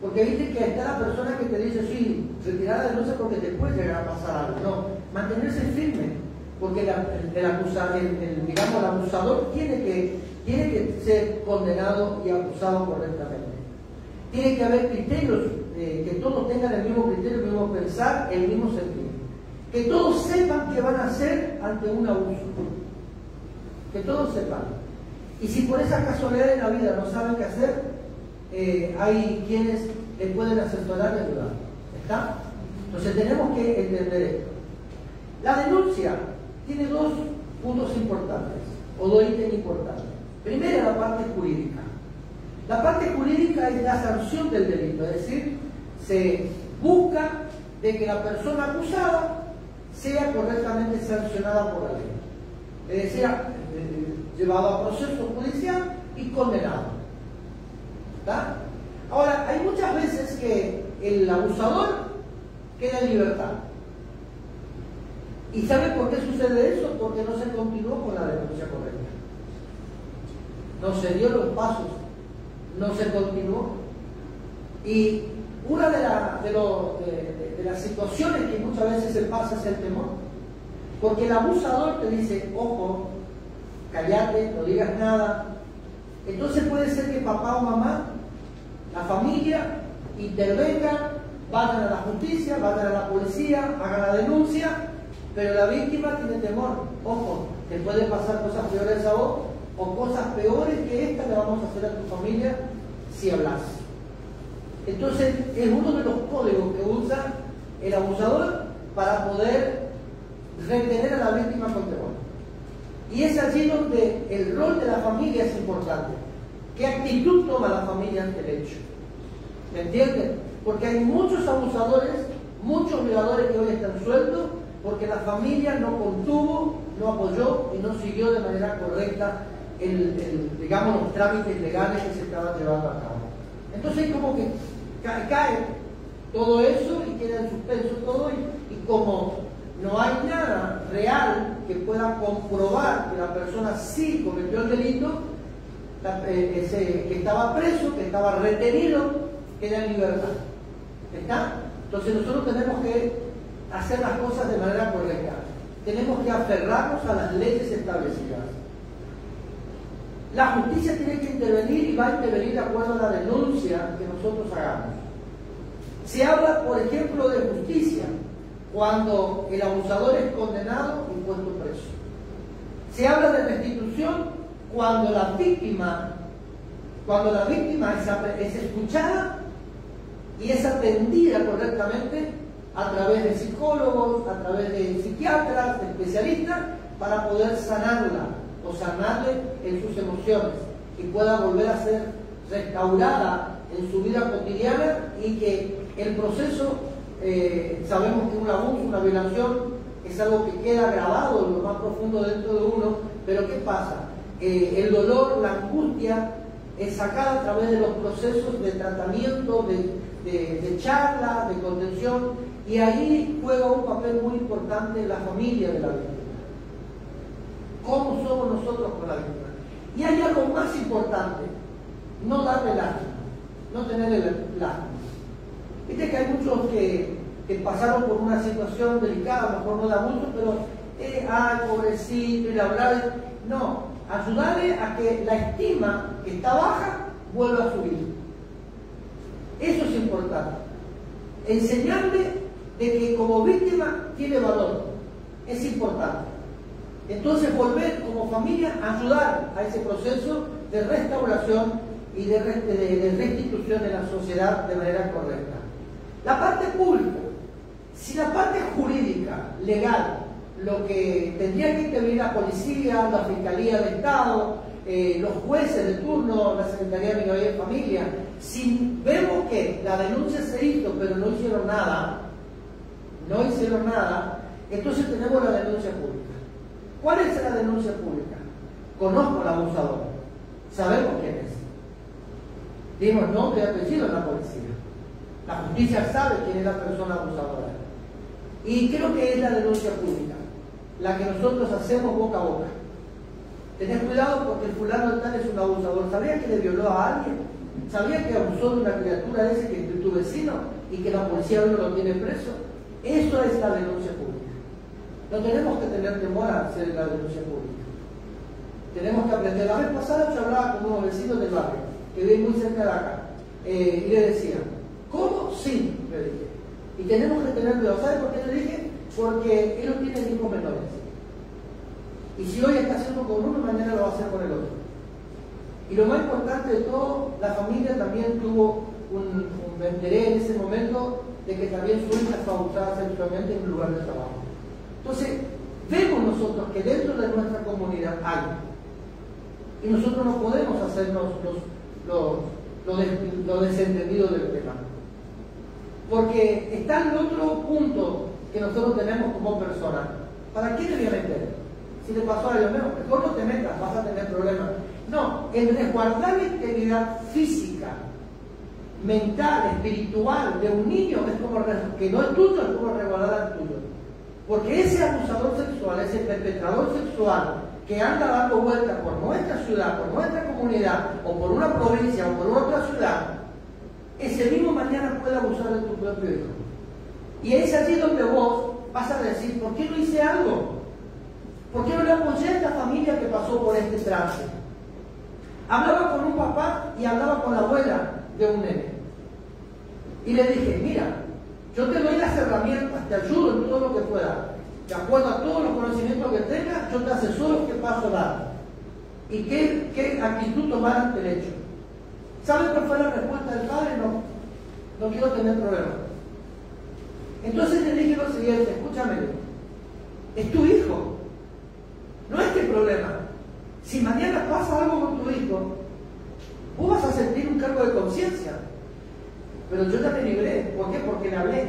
Porque viste que está la persona que te dice, sí, retirar la denuncia porque te puede llegar a pasar algo. No, mantenerse firme, porque el abusador tiene que ser condenado y acusado correctamente. Tiene que haber criterios, que todos tengan el mismo criterio, el mismo pensar, el mismo sentido. Que todos sepan qué van a hacer ante un abuso. Que todos sepan. Y si por esa casualidad en la vida no saben qué hacer, hay quienes le pueden asesorar y ayudar. ¿Está? Entonces tenemos que entender esto. La denuncia tiene dos puntos importantes, o dos ítems importantes. Primero, la parte jurídica. La parte jurídica es la sanción del delito, es decir, se busca de que la persona acusada sea correctamente sancionada por la ley. Es decir, llevado a proceso judicial y condenado. ¿Está? Ahora, hay muchas veces que el abusador queda en libertad. ¿Y sabe por qué sucede eso? Porque no se continuó con la denuncia correcta. No se dio los pasos, no se continuó. Y una de las situaciones que muchas veces se pasa es el temor. Porque el abusador te dice, ojo, cállate, no digas nada. Entonces puede ser que papá o mamá, la familia, intervengan, vayan a la justicia, vayan a la policía, hagan la denuncia, pero la víctima tiene temor. Ojo, te pueden pasar cosas peores a vos o cosas peores que esta le vamos a hacer a tu familia si hablas. Entonces es uno de los códigos que usa el abusador para poder retener a la víctima con temor. Y es allí donde el rol de la familia es importante. ¿Qué actitud toma la familia ante el hecho? ¿Me entienden? Porque hay muchos abusadores, muchos violadores que hoy están sueltos porque la familia no contuvo, no apoyó y no siguió de manera correcta digamos, los trámites legales que se estaban llevando a cabo. Entonces como que cae todo eso y queda en suspenso todo y como no hay nada real que pueda comprobar que la persona sí cometió el delito, que estaba preso, que estaba retenido, queda en libertad. ¿Está? Entonces nosotros tenemos que hacer las cosas de manera correcta. Tenemos que aferrarnos a las leyes establecidas. La justicia tiene que intervenir y va a intervenir de acuerdo a la denuncia que nosotros hagamos. Se habla, por ejemplo, de justicia cuando el abusador es condenado y puesto preso. Se habla de restitución cuando la víctima es escuchada y es atendida correctamente a través de psicólogos, a través de psiquiatras, de especialistas, para poder sanarla o sanarle en sus emociones y pueda volver a ser restaurada en su vida cotidiana y que el proceso, sabemos que un abuso, una violación, es algo que queda grabado en lo más profundo dentro de uno, pero ¿qué pasa? El dolor, la angustia es sacada a través de los procesos de tratamiento, de charla, de contención, y ahí juega un papel muy importante la familia de la víctima. ¿Cómo somos nosotros con la víctima? Y hay algo más importante, no darle lástima, no tenerle lástima. Viste que hay muchos que pasaron por una situación delicada, a lo mejor no de abuso, pero, ay, pobrecito, y hablar, no, ayudarle a que la estima que está baja vuelva a subir. Eso es importante. Enseñarle de que como víctima tiene valor, es importante. Entonces volver como familia a ayudar a ese proceso de restauración y de restitución de la sociedad de manera correcta. La parte pública, si la parte jurídica, legal, lo que tendría que intervenir la policía, la Fiscalía de Estado, los jueces de turno, la Secretaría de Minoría y Familia, si vemos que la denuncia se hizo pero no hicieron nada, entonces tenemos la denuncia pública. ¿Cuál es la denuncia pública? Conozco al abusador, sabemos quién es. Dimos nombre y apellido en la policía. La justicia sabe quién es la persona abusadora. Y creo que es la denuncia pública, la que nosotros hacemos boca a boca. Tened cuidado porque el fulano de tal es un abusador. ¿Sabías que le violó a alguien? ¿Sabía que abusó de una criatura de ese que es tu vecino y que la policía no lo tiene preso? Eso es la denuncia pública. No tenemos que tener temor a hacer la denuncia pública. Tenemos que aprender. La vez pasada yo hablaba con unos vecinos del barrio, que viven muy cerca de acá, y le decía, ¿cómo? Sí, le dije. Y tenemos que tener cuidado. ¿Sabe por qué le dije? Porque él no tiene hijos menores. Y si hoy está haciendo con uno, mañana lo va a hacer con el otro. Y lo más importante de todo, la familia también tuvo me enteré en ese momento de que también su hija fue abusada sexualmente en un lugar de trabajo. Entonces, vemos nosotros que dentro de nuestra comunidad hay. Y nosotros no podemos hacernos los desentendidos del tema. Porque está el otro punto que nosotros tenemos como personas. ¿Para qué te voy a meter? Si te pasó algo menos, mejor no te metas, vas a tener problemas. No, el resguardar la integridad física, mental, espiritual de un niño es como que no es tuyo, es como resguardar al tuyo. Porque ese abusador sexual, ese perpetrador sexual que anda dando vueltas por nuestra ciudad, por nuestra comunidad, o por una provincia, o por otra ciudad, ese mismo mañana puede abusar de tu propio hijo. Y es allí donde vos vas a decir, ¿por qué no hice algo? ¿Por qué no le apoyé a esta familia que pasó por este trance? Hablaba con un papá y hablaba con la abuela de un nene. Y le dije, mira, yo te doy las herramientas, te ayudo en todo lo que pueda. De acuerdo a todos los conocimientos que tengas, yo te asesoro qué paso dar. Y qué actitud tomar ante el hecho. ¿Sabes cuál fue la respuesta del padre? No quiero tener problemas. Entonces le dije lo siguiente, escúchame, es tu hijo. No es que el problema. Si mañana pasa algo con tu hijo, vos vas a sentir un cargo de conciencia. Pero yo ya me libré. ¿Por qué? Porque le hablé.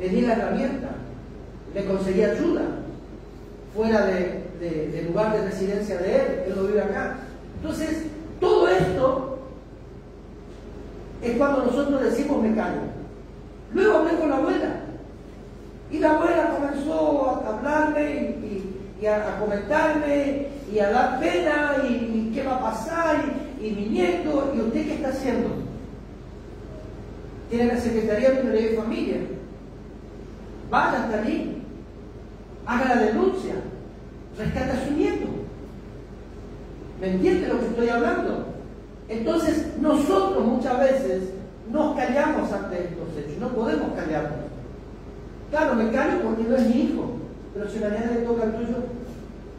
Le di la herramienta. Le conseguí ayuda. Fuera del lugar de residencia de él. Él no vive acá. Entonces, todo esto es cuando nosotros decimos me callo. Luego hablé con la abuela. Y la abuela comenzó a hablarme y a comentarme y a dar pena y qué va a pasar y mi nieto, ¿y usted qué está haciendo? Tiene la Secretaría de Minoría y Familia. Vaya hasta allí, haga la denuncia, rescate a su nieto. ¿Me entiende lo que estoy hablando? Entonces, nosotros muchas veces nos callamos ante estos hechos, no podemos callarnos. Claro, me callo porque no es mi hijo, pero si mañana le toca al tuyo,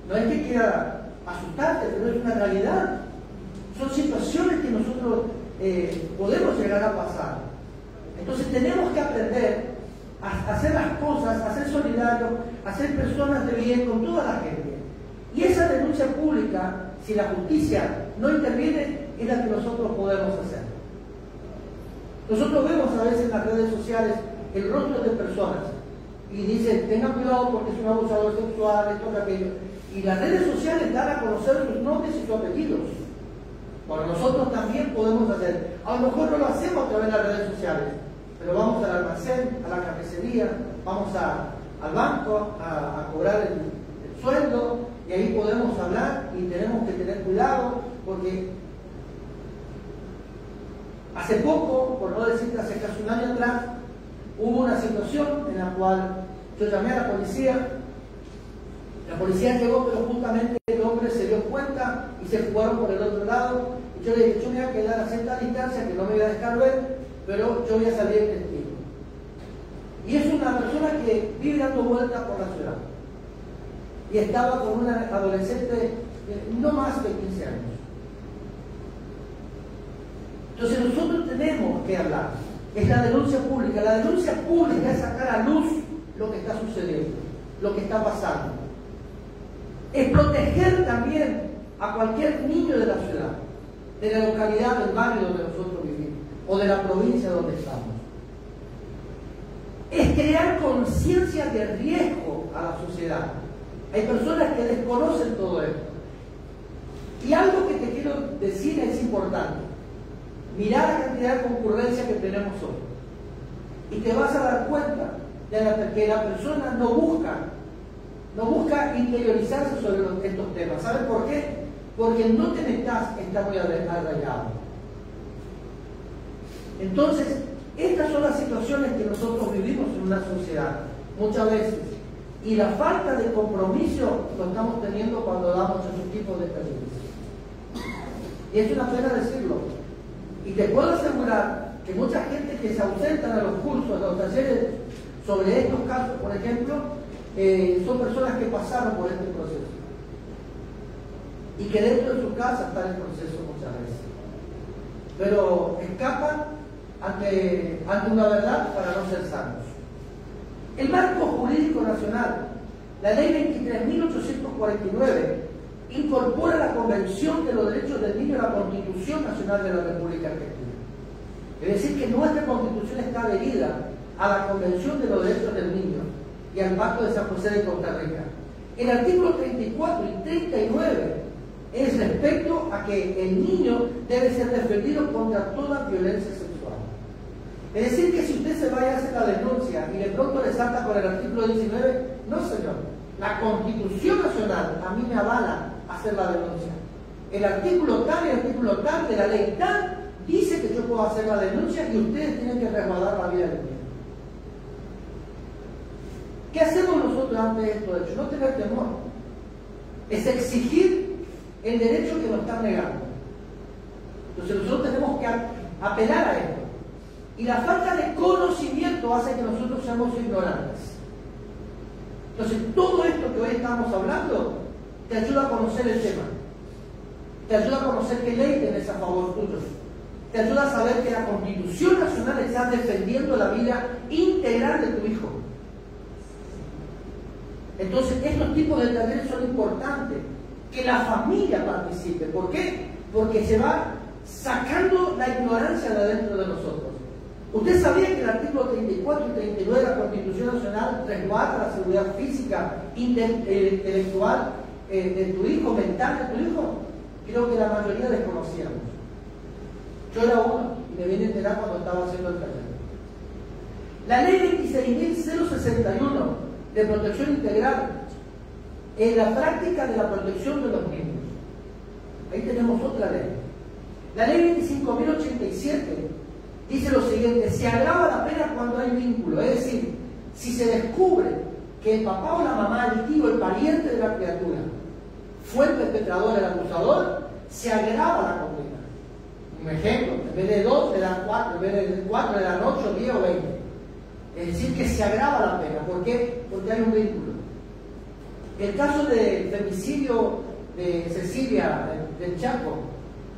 no es que quiera asustarte, pero es una realidad. Son situaciones que nosotros podemos llegar a pasar. Entonces tenemos que aprender a hacer las cosas, a ser solidarios, a ser personas de bien con toda la gente. Y esa denuncia pública, si la justicia no interviene, es la que nosotros podemos hacer. Nosotros vemos a veces en las redes sociales el rostro de personas y dicen, tengan cuidado porque es un abusador sexual, esto que aquello. Y las redes sociales dan a conocer sus nombres y sus apellidos. Bueno, nosotros también podemos hacer. A lo mejor no lo hacemos a través de las redes sociales, pero vamos al almacén, a la cafetería, vamos al banco a cobrar el sueldo, y ahí podemos hablar y tenemos que tener cuidado porque hace poco, por no decir que hace casi un año atrás, hubo una situación en la cual yo llamé a la policía llegó, pero justamente el hombre se dio cuenta y se fueron por el otro lado, y yo le dije, yo me voy a quedar a cierta distancia, que no me voy a dejar ver, pero yo voy a salir en testigo. Y es una persona que vive dando vueltas por la ciudad, y estaba con una adolescente no más de 15 años. Entonces nosotros tenemos que hablar, es la denuncia pública. La denuncia pública es sacar a luz lo que está sucediendo, lo que está pasando. Es proteger también a cualquier niño de la ciudad, de la localidad, del barrio donde nosotros vivimos, o de la provincia donde estamos. Es crear conciencia de riesgo a la sociedad. Hay personas que desconocen todo esto. Y algo que te quiero decir es importante. Mirá la cantidad de concurrencia que tenemos hoy. Y te vas a dar cuenta de que la persona no busca interiorizarse sobre estos temas. ¿Sabes por qué? Porque no te metas, está muy arraigado. Entonces, estas son las situaciones que nosotros vivimos en una sociedad, muchas veces. Y la falta de compromiso lo estamos teniendo cuando damos esos tipos de servicios. Y es una pena decirlo. Y te puedo asegurar que mucha gente que se ausenta a los cursos, a los talleres sobre estos casos, por ejemplo, son personas que pasaron por este proceso. Y que dentro de su casa está el proceso muchas veces. Pero escapan ante una verdad para no ser sanos. El marco jurídico nacional, la ley 23.849, incorpora la Convención de los Derechos del Niño a la Constitución Nacional de la República Argentina. Es decir, que nuestra Constitución está adherida a la Convención de los Derechos del Niño y al Pacto de San José de Costa Rica. El artículo 34 y 39 es respecto a que el niño debe ser defendido contra toda violencia sexual. Es decir, que si usted se vaya a hacer la denuncia y de pronto le salta con el artículo 19, no señor, la Constitución Nacional a mí me avala hacer la denuncia. El artículo tal y el artículo tal de la ley tal dice que yo puedo hacer la denuncia y ustedes tienen que resguardar la vida del niño. ¿Qué hacemos nosotros ante esto? De hecho, no tener temor. Es exigir el derecho que nos están negando. Entonces nosotros tenemos que apelar a esto. Y la falta de conocimiento hace que nosotros seamos ignorantes. Entonces todo esto que hoy estamos hablando te ayuda a conocer el tema. Te ayuda a conocer qué ley tenés a favor tuyo. Te ayuda a saber que la Constitución Nacional está defendiendo la vida integral de tu hijo. Entonces estos tipos de talleres son importantes. Que la familia participe. ¿Por qué? Porque se va sacando la ignorancia de adentro de nosotros. ¿Usted sabía que el artículo 34 y 39 de la Constitución Nacional resguarda la seguridad física, intelectual de tu hijo, mental de tu hijo? Creo que la mayoría desconocíamos. Yo era uno y me vine a enterar cuando estaba haciendo el taller. La ley 26.061 de protección integral en la práctica de la protección de los niños. Ahí tenemos otra ley. La ley 25.087 dice lo siguiente: se agrava la pena cuando hay vínculo, es decir, si se descubre que el papá o la mamá, el tío, el pariente de la criatura fue el perpetrador, el abusador, se agrava la condena. Un ejemplo, en vez de 2 le dan 4, en vez de 4 le dan 8, 10 o 20. Es decir, que se agrava la pena. ¿Por qué? Porque hay un vínculo. El caso del femicidio de Cecilia del Chaco,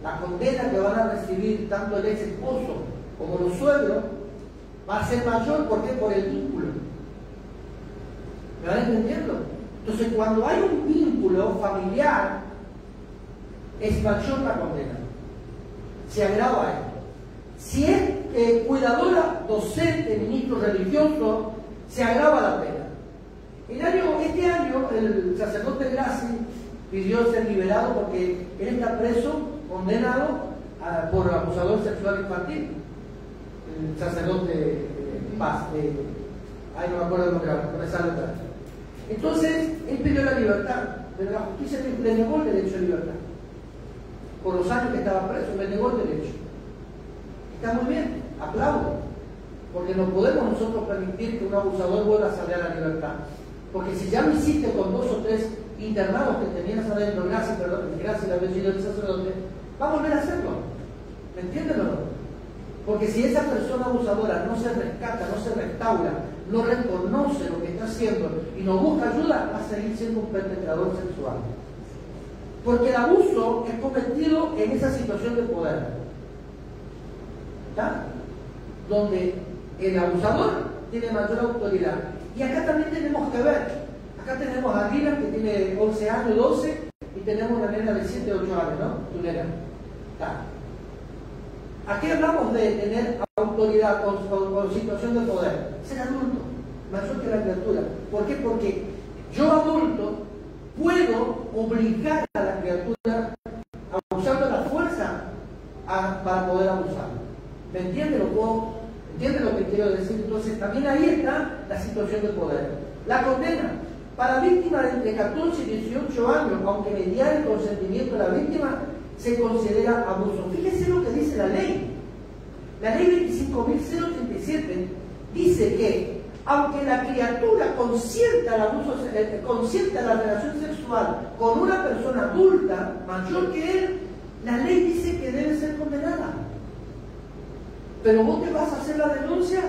la condena que van a recibir tanto el ex esposo como los suegros va a ser mayor. ¿Por qué? Por el vínculo. ¿Me van entendiendo? Entonces, cuando hay un vínculo familiar, es mayor la condena. Se agrava esto. Si es cuidadora, docente, ministro religioso, se agrava la pena. Este año el sacerdote Grassi pidió ser liberado porque él está preso, condenado por abusador sexual infantil. El sacerdote Paz, ahí no me acuerdo el nombre, no me sale atrás. Entonces, él pidió la libertad, pero la justicia le negó el derecho a libertad. Por los años que estaba preso, le negó el derecho. Está muy bien, aplaudo, porque no podemos nosotros permitir que un abusador vuelva a salir a la libertad. Porque si ya lo hiciste con 2 o 3 internados que tenías adentro, gracias al apellido del sacerdote, va a volver a hacerlo. ¿Me entienden o no? Porque si esa persona abusadora no se rescata, no se restaura, no reconoce lo que está haciendo y no busca ayuda, va a seguir siendo un perpetrador sexual. Porque el abuso es cometido en esa situación de poder, ¿está? Donde el abusador tiene mayor autoridad. Y acá también tenemos que ver, acá tenemos a Dylan que tiene 11 años, 12, y tenemos una nena de 7, 8 años, ¿no? Tu nena. ¿Está? Aquí hablamos de tener autoridad con situación de poder. Ser adulto, mayor que la criatura. ¿Por qué? Porque yo adulto puedo obligar a la criatura a usar la fuerza para poder abusar. ¿Me entiende lo que quiero decir? Entonces también ahí está la situación de poder. La condena para víctimas de entre 14 y 18 años, aunque mediar el consentimiento de la víctima, se considera abuso. Fíjense lo que dice la ley. La ley 25.087 dice que aunque la criatura consienta la relación sexual con una persona adulta, mayor que él, la ley dice que debe ser condenada. Pero vos te vas a hacer la denuncia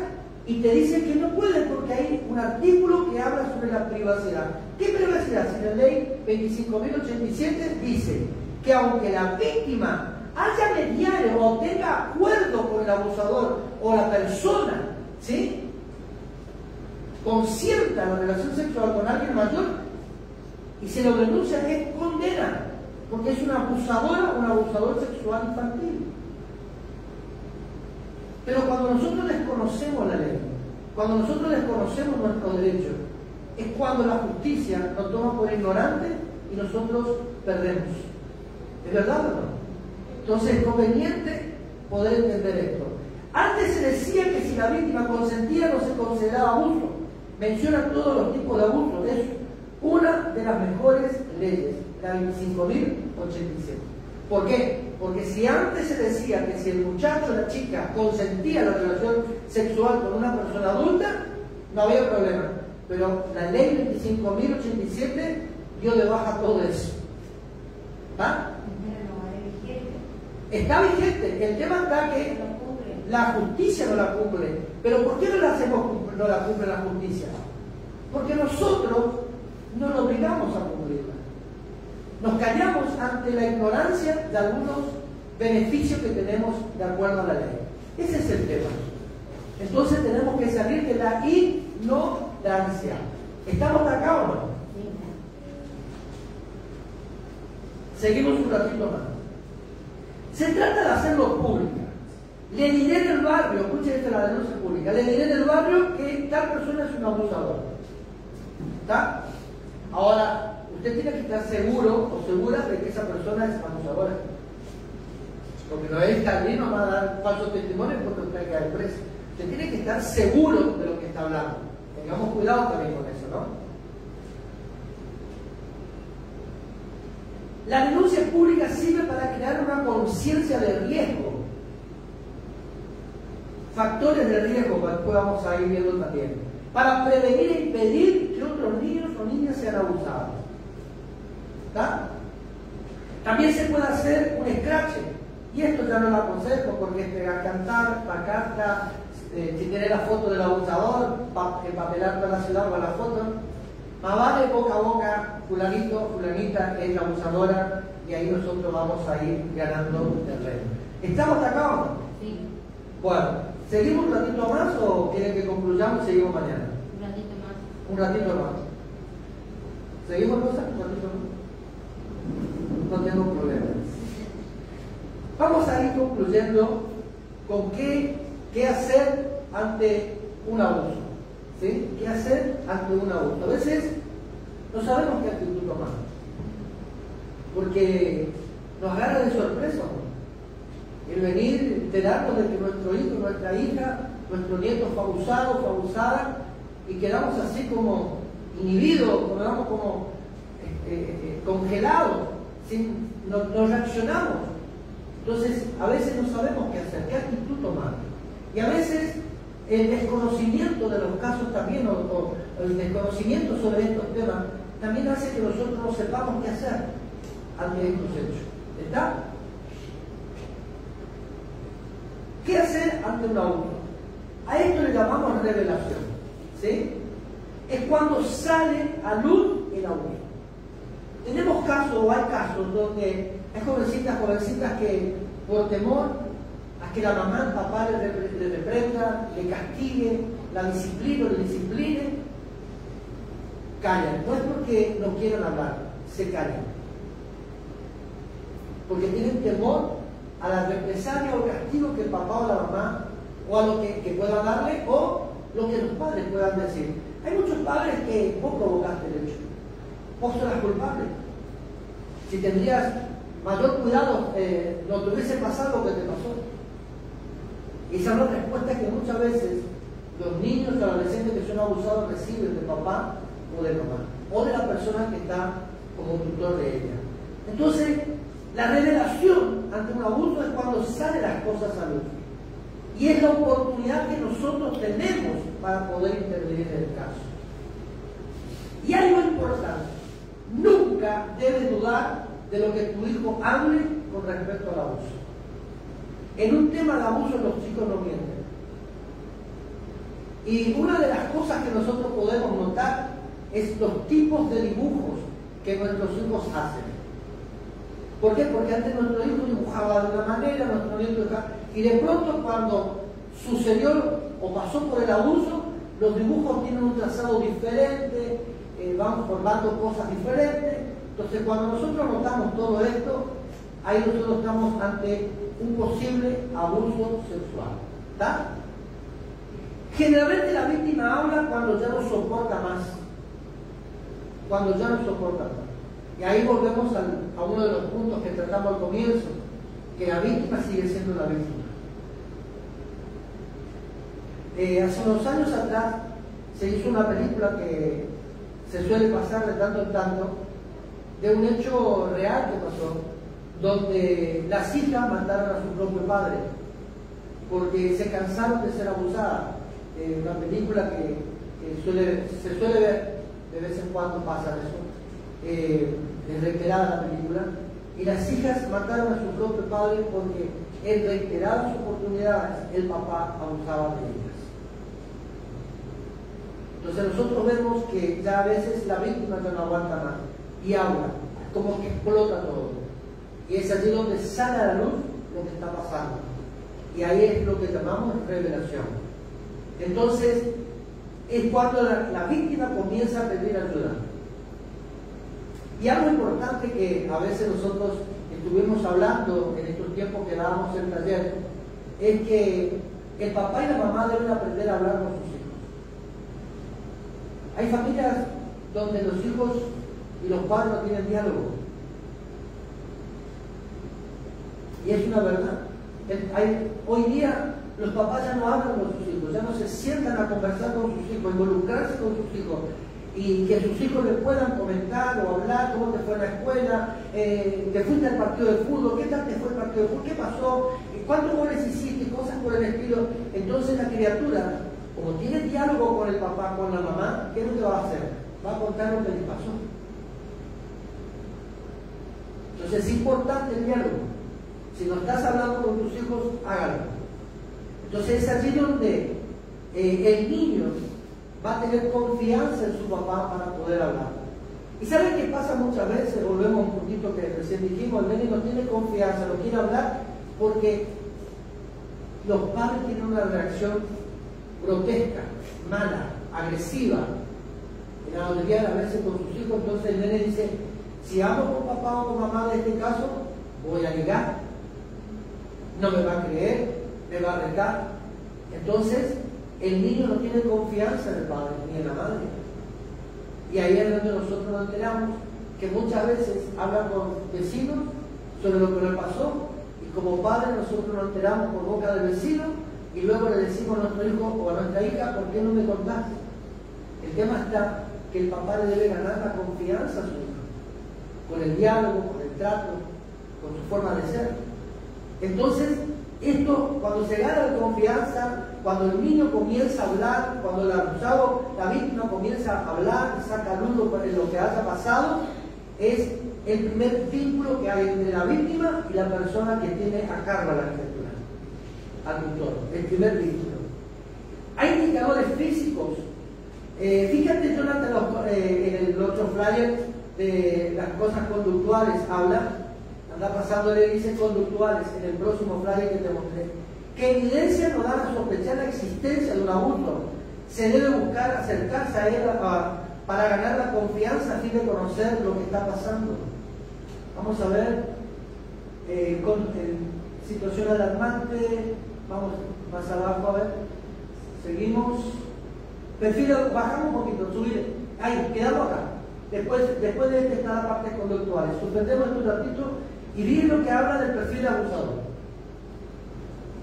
y te dice que no puede porque hay un artículo que habla sobre la privacidad. ¿Qué privacidad? Si la ley 25.087 dice que aunque la víctima haya mediado o tenga acuerdo con el abusador o la persona, ¿sí?, concierta la relación sexual con alguien mayor y se lo denuncia, es condena, porque es una abusadora o un abusador sexual infantil. Pero cuando nosotros desconocemos la ley, cuando nosotros desconocemos nuestros derechos, es cuando la justicia nos toma por ignorantes y nosotros perdemos. ¿Es verdad o no? Entonces es conveniente poder entender esto. Antes se decía que si la víctima consentía no se consideraba abuso. Menciona todos los tipos de abuso. Es una de las mejores leyes, la 25.087. ¿Por qué? Porque si antes se decía que si el muchacho o la chica consentía la relación sexual con una persona adulta, no había problema. Pero la ley 25.087 dio de baja todo eso. ¿Va? Está vigente. El tema está que la justicia no la cumple. Pero ¿por qué no la cumple la justicia? Porque nosotros no nos obligamos a cumplirla. Nos callamos ante la ignorancia de algunos beneficios que tenemos de acuerdo a la ley. Ese es el tema. Entonces tenemos que salir de la ignorancia. ¿Estamos acá o no? Seguimos un ratito más. Se trata de hacerlo público. Le diré en el barrio, escuchen esta la denuncia pública, le diré en el barrio que tal persona es un abusador. ¿Está? Ahora, usted tiene que estar seguro o segura de que esa persona es abusadora. Porque no es estar bien, no va a dar falsos testimonios porque usted cae preso. Usted tiene que estar seguro de lo que está hablando. Tengamos cuidado también con eso, ¿no? La denuncia pública sirve para crear una conciencia de riesgo. Factores de riesgo que después vamos a ir viendo también. Para prevenir e impedir que otros niños o niñas sean abusados. ¿Está? También se puede hacer un scratch. Y esto ya no lo aconsejo porque es pegar cantar, pacarta, si tiene la foto del abusador, empapelar toda la ciudad con la foto. Más vale boca a boca, fulanito, fulanita es la abusadora y ahí nosotros vamos a ir ganando terreno. ¿Estamos hasta acá o no? Sí. Bueno, ¿seguimos un ratito más o quieren que concluyamos y seguimos mañana? Un ratito más. Un ratito más. ¿Seguimos cosas? Un ratito más. No tengo problema. Vamos a ir concluyendo con qué hacer ante un abuso. ¿Sí? ¿Qué hacer ante un abuso? A veces no sabemos qué actitud tomar, porque nos agarra de sorpresa, ¿no? El venir, enterarnos de que nuestro hijo, nuestra hija, nuestro nieto fue abusado, fue abusada, y quedamos así como inhibidos, quedamos como congelados, no reaccionamos. Entonces, a veces no sabemos qué hacer, qué actitud tomar. Y a veces el desconocimiento de los casos también, o el desconocimiento sobre estos temas, también hace que nosotros no sepamos qué hacer ante estos hechos. ¿Está? ¿Qué hacer ante un abuso? A esto le llamamos revelación. ¿Sí? Es cuando sale a luz el abuso. Tenemos casos, o hay casos, donde hay jovencitas que por temor a que la mamá, el papá le reprenda, le castigue, la discipline o le discipline, callan. No es porque no quieran hablar, se callan. Porque tienen temor a la represalia o castigo que el papá o la mamá, o a lo que puedan darle, o lo que los padres puedan decir. Hay muchos padres que vos provocaste el hecho, vos sos la culpable. Si tendrías mayor cuidado, no te hubiese pasado lo que te pasó. Y esa es la respuesta que muchas veces los niños y adolescentes que son abusados reciben de papá o de mamá, o de la persona que está como tutor de ella. Entonces, la revelación ante un abuso es cuando salen las cosas a luz. Y es la oportunidad que nosotros tenemos para poder intervenir en el caso. Y algo importante, nunca debes dudar de lo que tu hijo hable con respecto al abuso. En un tema de abuso los chicos no mienten. Y una de las cosas que nosotros podemos notar es los tipos de dibujos que nuestros hijos hacen. ¿Por qué? Porque antes nuestro hijo dibujaba de una manera, nuestro nieto dibujaba, y de pronto cuando sucedió o pasó por el abuso, los dibujos tienen un trazado diferente, van formando cosas diferentes. Entonces cuando nosotros notamos todo esto, ahí nosotros estamos ante un posible abuso sexual. ¿Está? Generalmente la víctima habla cuando ya no soporta más. Cuando ya no soporta más. Y ahí volvemos a uno de los puntos que tratamos al comienzo, que la víctima sigue siendo la víctima. Hace unos años atrás se hizo una película que se suele pasar de tanto en tanto, de un hecho real que pasó, donde las hijas mataron a su propio padre porque se cansaron de ser abusadas. Una película que se suele ver, de vez en cuando pasa eso, es reiterada la película, y las hijas mataron a su propio padre porque en reiteradas oportunidades el papá abusaba de ellas. Entonces nosotros vemos que ya a veces la víctima ya no aguanta más y habla, como que explota todo. Y es allí donde sale a la luz lo que está pasando. Y ahí es lo que llamamos revelación. Entonces, es cuando la víctima comienza a pedir ayuda. Y algo importante que a veces nosotros estuvimos hablando en estos tiempos que dábamos el taller, es que el papá y la mamá deben aprender a hablar con sus hijos. Hay familias donde los hijos y los padres no tienen diálogo. Y es una verdad. Hoy día los papás ya no hablan con sus hijos, ya no se sientan a conversar con sus hijos, involucrarse con sus hijos, y que sus hijos le puedan comentar o hablar cómo te fue en la escuela, te fuiste al partido de fútbol, qué tal te fue el partido de fútbol, qué pasó, cuántos goles hiciste, cosas por el estilo. Entonces la criatura, como tiene diálogo con el papá, con la mamá, ¿qué es lo que va a hacer? Va a contar lo que le pasó. Entonces es importante el diálogo. Si no estás hablando con tus hijos, hágalo. Entonces es allí donde el niño va a tener confianza en su papá para poder hablar. ¿Y saben qué pasa muchas veces? Volvemos a un puntito que recién dijimos, el niño no tiene confianza, no quiere hablar porque los padres tienen una reacción grotesca, mala, agresiva, en la mayoría de las veces con sus hijos. Entonces el nene dice, si hablo con papá o con mamá de este caso, voy a ligar, no me va a creer, me va a retar. Entonces el niño no tiene confianza en el padre ni en la madre. Y ahí es donde nosotros nos enteramos que muchas veces hablan con vecinos sobre lo que le pasó, y como padres nosotros nos enteramos por boca del vecino, y luego le decimos a nuestro hijo o a nuestra hija, ¿por qué no me contaste? El tema está que el papá le debe ganar la confianza a su hijo, con el diálogo, con el trato, con su forma de ser. Entonces, esto, cuando se gana la confianza, cuando el niño comienza a hablar, cuando el abusado, la víctima comienza a hablar y saca luz en lo que haya pasado, es el primer vínculo que hay entre la víctima y la persona que tiene a cargo la criatura, al tutor, el primer vínculo. Hay indicadores físicos. Fíjate, Jonathan, en el otro flyer de las cosas conductuales habla. Anda pasando, le dice conductuales en el próximo flyer que te mostré. ¿Qué evidencia nos dan a sospechar la existencia de un abuso? Se debe buscar acercarse a él para ganar la confianza a fin de conocer lo que está pasando. Vamos a ver con situación alarmante. Vamos más abajo a ver. Seguimos. Bajamos un poquito, subir. Ahí, quedamos acá. Después de este está la parte conductual. Suspendemos esto un ratito y miren lo que habla del perfil del abusador.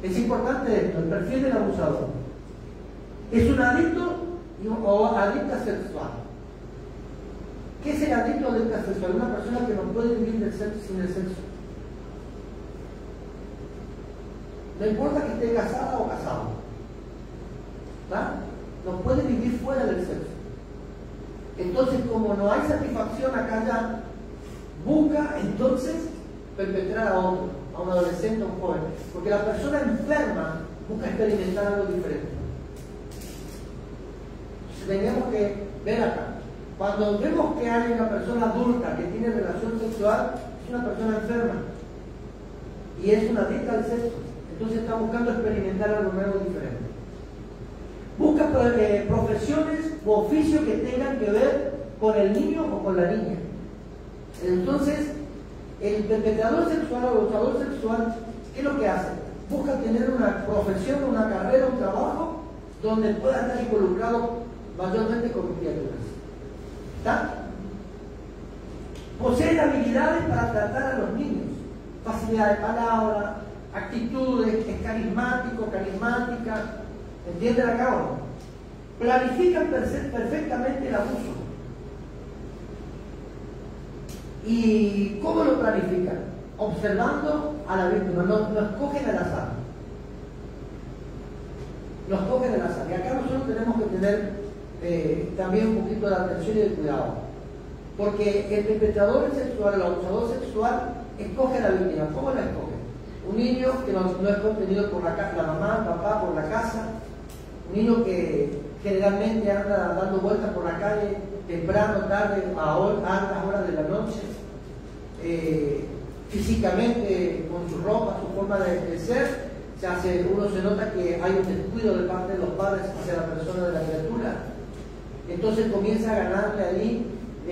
Es importante esto, el perfil del abusador. Es un adicto o adicta sexual. ¿Qué es el adicto o adicta sexual? Una persona que no puede vivir sin el sexo. No importa que esté casada o casado. ¿Verdad? No puede vivir fuera del sexo. Entonces, como no hay satisfacción acá ya, busca entonces perpetrar a otro, a un adolescente, a un joven. Porque la persona enferma busca experimentar algo diferente. Tenemos que ver acá. Cuando vemos que hay una persona adulta que tiene relación sexual, es una persona enferma. Y es una adicta al sexo. Entonces está buscando experimentar algo nuevo y diferente. Busca profesiones u oficios que tengan que ver con el niño o con la niña. Entonces, el perpetrador sexual o el abusador sexual, ¿qué es lo que hace? Busca tener una profesión, una carrera, un trabajo donde pueda estar involucrado mayormente con criaturas. ¿Está? Posee habilidades para tratar a los niños, facilidad de palabra, actitudes, es carismático, carismática. ¿Entienden acá o no? Planifican perfectamente el abuso. ¿Y cómo lo planifican? Observando a la víctima, no escogen al azar. No escogen al azar. Y acá nosotros tenemos que tener también un poquito de atención y de cuidado. Porque el perpetrador sexual, el abusador sexual, escoge a la víctima. ¿Cómo la escoge? Un niño que no es contenido por la mamá, el papá, por la casa. Un niño que generalmente anda dando vueltas por la calle temprano, tarde, a altas horas de la noche, físicamente, con su ropa, su forma de ser, uno se nota que hay un descuido de parte de los padres hacia la persona de la criatura. Entonces comienza a ganarle allí,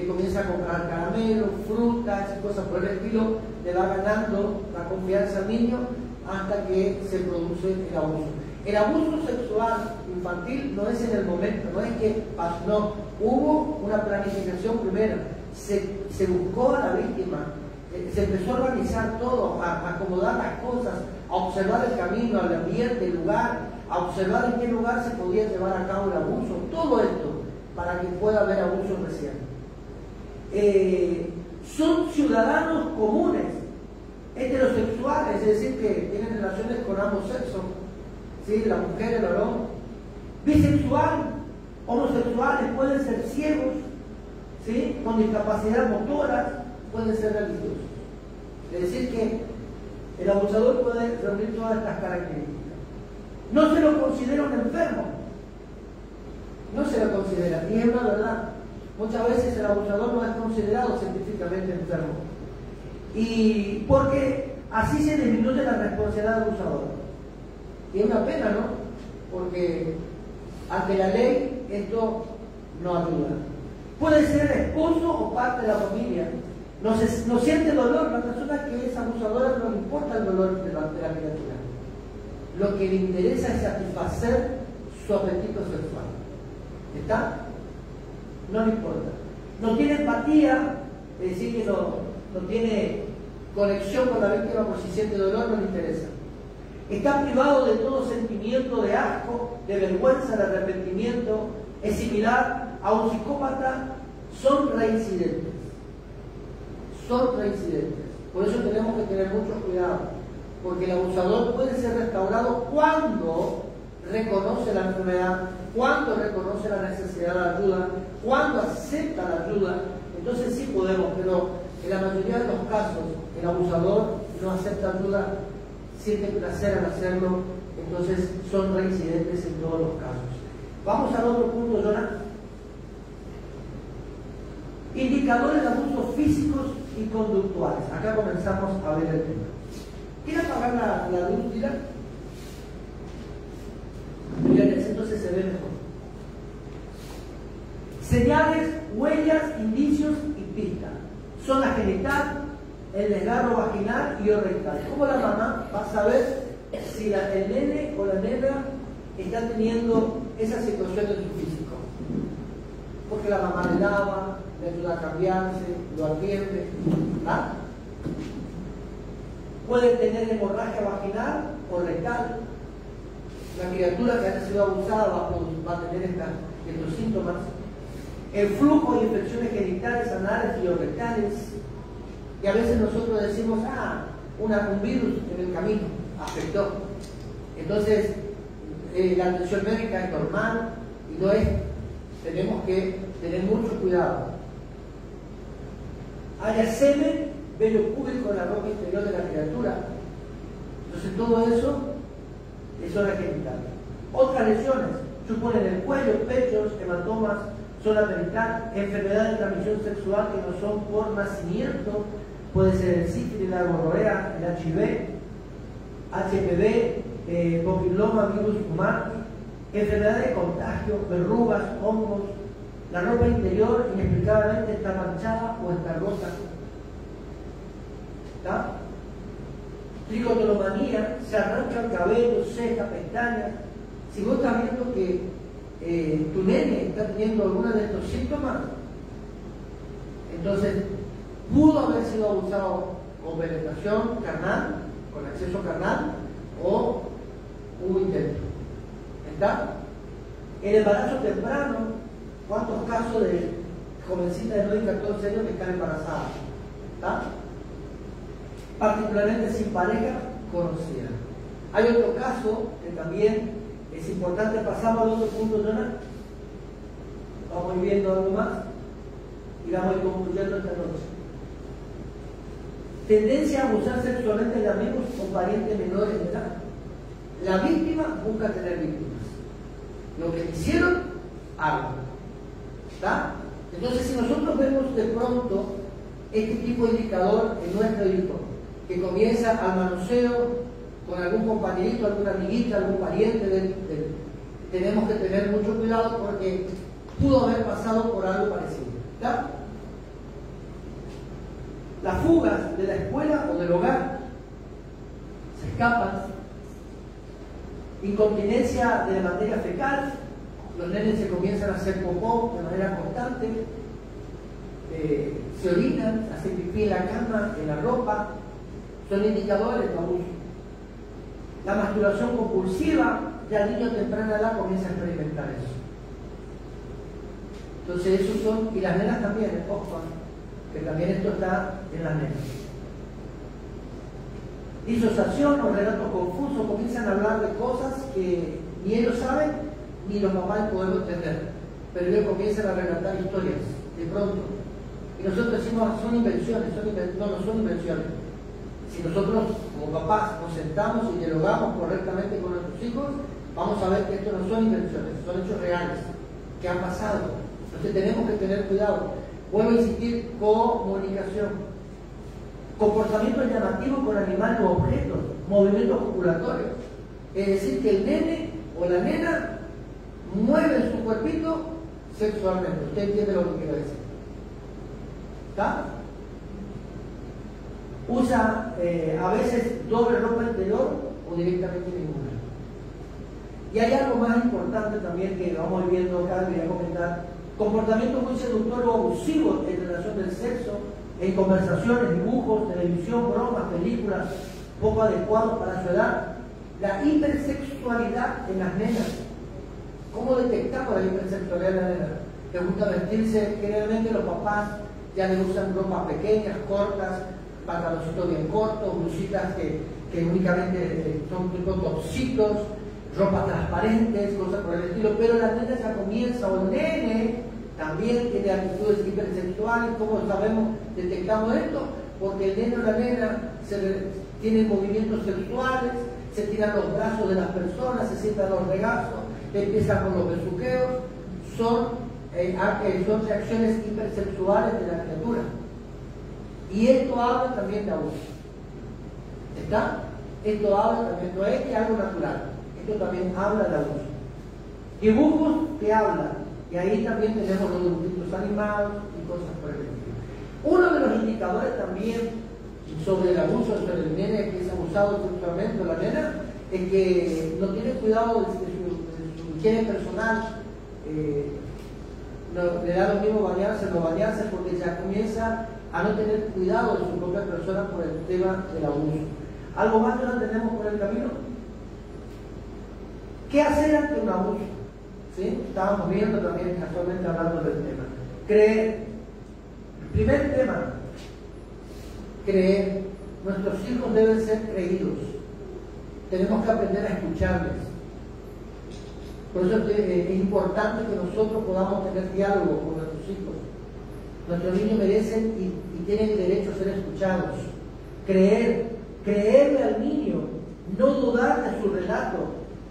comienza a comprar caramelos, frutas y cosas por el estilo, le va ganando la confianza al niño hasta que se produce el abuso. El abuso sexual infantil no es en el momento, no es que no, hubo una planificación primero, se buscó a la víctima, se empezó a organizar todo, a acomodar las cosas, a observar el camino, el ambiente, el lugar, a observar en qué lugar se podía llevar a cabo el abuso, todo esto para que pueda haber abuso recién. Son ciudadanos comunes, heterosexuales, es decir, que tienen relaciones con ambos sexos. ¿Sí? La mujer, el varón, bisexual, homosexuales, pueden ser ciegos, ¿sí? Con discapacidad motora, pueden ser religiosos. Es decir, que el abusador puede reunir todas estas características. No se lo considera un enfermo, no se lo considera, y es una verdad. Muchas veces el abusador no es considerado científicamente enfermo, y porque así se disminuye la responsabilidad del abusador. Y es una pena, ¿no? Porque ante la ley esto no ayuda. Puede ser el esposo o parte de la familia. No siente dolor. La persona que es abusadora no le importa el dolor de la criatura. Lo que le interesa es satisfacer su apetito sexual. ¿Está? No le importa. No tiene empatía, es decir, que no tiene conexión con la víctima por si siente dolor, no le interesa. Está privado de todo sentimiento de asco, de vergüenza, de arrepentimiento. Es similar a un psicópata. Son reincidentes. Son reincidentes. Por eso tenemos que tener mucho cuidado. Porque el abusador puede ser restaurado cuando reconoce la enfermedad, cuando reconoce la necesidad de ayuda, cuando acepta la ayuda. Entonces sí podemos, pero en la mayoría de los casos el abusador no acepta ayuda, siente placer al hacerlo, entonces son reincidentes en todos los casos. Vamos al otro punto, Jonah. Indicadores de abusos físicos y conductuales. Acá comenzamos a ver el tema. ¿Quiere apagar la luz, Tira? Miren, entonces se ve mejor. Señales, huellas, indicios y pistas. Zona genital, el desgarro vaginal y o rectal. ¿Cómo la mamá va a saber si el nene o la nena está teniendo esa situación en su físico? Porque la mamá le lava, le ayuda a cambiarse, lo atiende, ¿verdad? Puede tener hemorragia vaginal o rectal. La criatura que ha sido abusada va a tener estos síntomas. El flujo de infecciones genitales, anales y rectales. Y a veces nosotros decimos, un virus en el camino afectó. Entonces, la atención médica es normal y no es, tenemos que tener mucho cuidado. Haya semen, vello púbico en la ropa interior de la criatura. Entonces, todo eso es zona genital. Otras lesiones suponen el cuello, pechos, hematomas, zona perital, enfermedades de transmisión sexual que no son por nacimiento, puede ser el sífilis, la gonorrea, el HIV, HPV, papiloma, virus humano, enfermedades de contagio, verrugas, hongos. La ropa interior inexplicablemente está manchada o está rota. ¿Está? Tricotonomanía, se arranca el cabello, ceja, pestañas. Si vos estás viendo que tu nene está teniendo alguno de estos síntomas, entonces pudo haber sido abusado con penetración carnal, con acceso carnal, o hubo intento. ¿Está? El embarazo temprano, ¿cuántos casos de jovencitas de 9 y 14 años que están embarazadas? ¿Está? Particularmente sin pareja conocida. Hay otro caso que también es importante. Pasamos al otro punto, Jonathan. Vamos a ir viendo algo más y vamos a ir concluyendo esta noche. Tendencia a abusar sexualmente de amigos o parientes menores de edad. La víctima busca tener víctimas. Lo que hicieron, algo. ¿Está? Entonces, si nosotros vemos de pronto este tipo de indicador en nuestro hijo, que comienza al manoseo con algún compañerito, alguna amiguita, algún pariente, tenemos que tener mucho cuidado porque pudo haber pasado por algo parecido. ¿Está? Las fugas de la escuela o del hogar, se escapan. Incontinencia de la materia fecal, los nenes se comienzan a hacer popó de manera constante, se orinan, hacen pipí en la cama, en la ropa, son indicadores de abuso. La masturbación compulsiva, ya el niño a temprana edad comienza a experimentar eso. Entonces esos son, y las nenas también, ojo, que también esto está en las nenas. Disociación o relatos confusos, comienzan a hablar de cosas que ni ellos saben ni los papás podemos entender, pero ellos comienzan a relatar historias de pronto y nosotros decimos son invenciones, no son invenciones. Si nosotros como papás nos sentamos y dialogamos correctamente con nuestros hijos, vamos a ver que esto no son invenciones, son hechos reales que han pasado. Entonces tenemos que tener cuidado. Vuelvo a insistir, comunicación. Comportamiento llamativo con animales o objetos, movimientos copulatorios. Es decir, que el nene o la nena mueve su cuerpito sexualmente. Usted entiende lo que quiero decir. ¿Está? Usa a veces doble ropa interior o directamente ninguna. Y hay algo más importante también que vamos a ir viendo acá, que voy a comentar. Comportamiento muy seductor o abusivo en relación del sexo, en conversaciones, dibujos, televisión, bromas, películas, poco adecuados para su edad. La hipersexualidad en las nenas. ¿Cómo detectamos la hipersexualidad en las nenas? Les gusta vestirse, generalmente los papás ya les usan ropas pequeñas, cortas, pantaloncitos bien cortos, blusitas que únicamente son tipo topsitos, ropas transparentes, cosas por el estilo, pero la nena ya comienza, o el nene también tiene actitudes hipersexuales. ¿Cómo sabemos, detectamos esto? Porque el nene o la nena tiene movimientos sexuales, se tiran los brazos de las personas, se sientan los regazos, empiezan con los besuqueos, son reacciones hipersexuales de la criatura. Y esto habla también de abuso. ¿Está? Esto habla también, no es que algo natural, esto también habla de abuso. Dibujos que hablan, y ahí también tenemos los dibujitos animados y cosas por el estilo. Uno de los indicadores también sobre el abuso, sobre el nene que es abusado sexualmente o la nena, es que no tiene cuidado de su higiene personal. Le da lo mismo bañarse, no bañarse, porque ya comienza a no tener cuidado de su propia persona por el tema del abuso. ¿Algo más que no tenemos por el camino? ¿Qué hacer ante un abuso? ¿Sí? Estábamos viendo también, casualmente hablando del tema. Creer. El primer tema, creer. Nuestros hijos deben ser creídos. Tenemos que aprender a escucharles. Por eso es importante que nosotros podamos tener diálogo con nuestros hijos. Nuestros niños merecen y tienen derecho a ser escuchados. Creerle al niño, no dudar de su relato,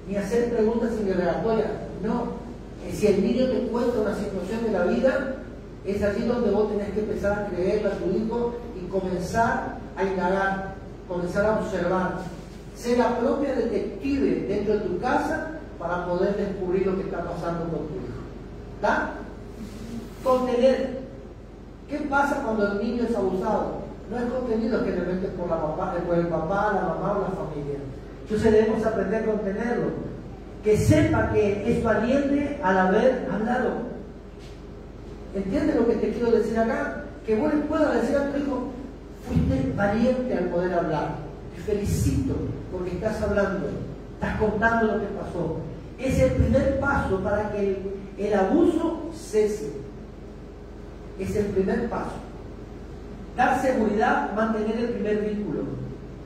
ni hacer preguntas indagatorias. No, si el niño te cuenta una situación de la vida, es allí donde vos tenés que empezar a creerle a tu hijo y comenzar a indagar, comenzar a observar. Ser la propia detective dentro de tu casa para poder descubrir lo que está pasando con tu hijo. ¿Está? Contener. ¿Qué pasa cuando el niño es abusado? No es contenido generalmente por el papá, la mamá o la familia. Entonces debemos aprender a contenerlo. Que sepa que es valiente al haber hablado. ¿Entiendes lo que te quiero decir acá? Que vos le puedas decir a tu hijo, fuiste valiente al poder hablar. Te felicito porque estás hablando, estás contando lo que pasó. Es el primer paso para que el abuso cese. Es el primer paso. Dar seguridad, mantener el primer vínculo.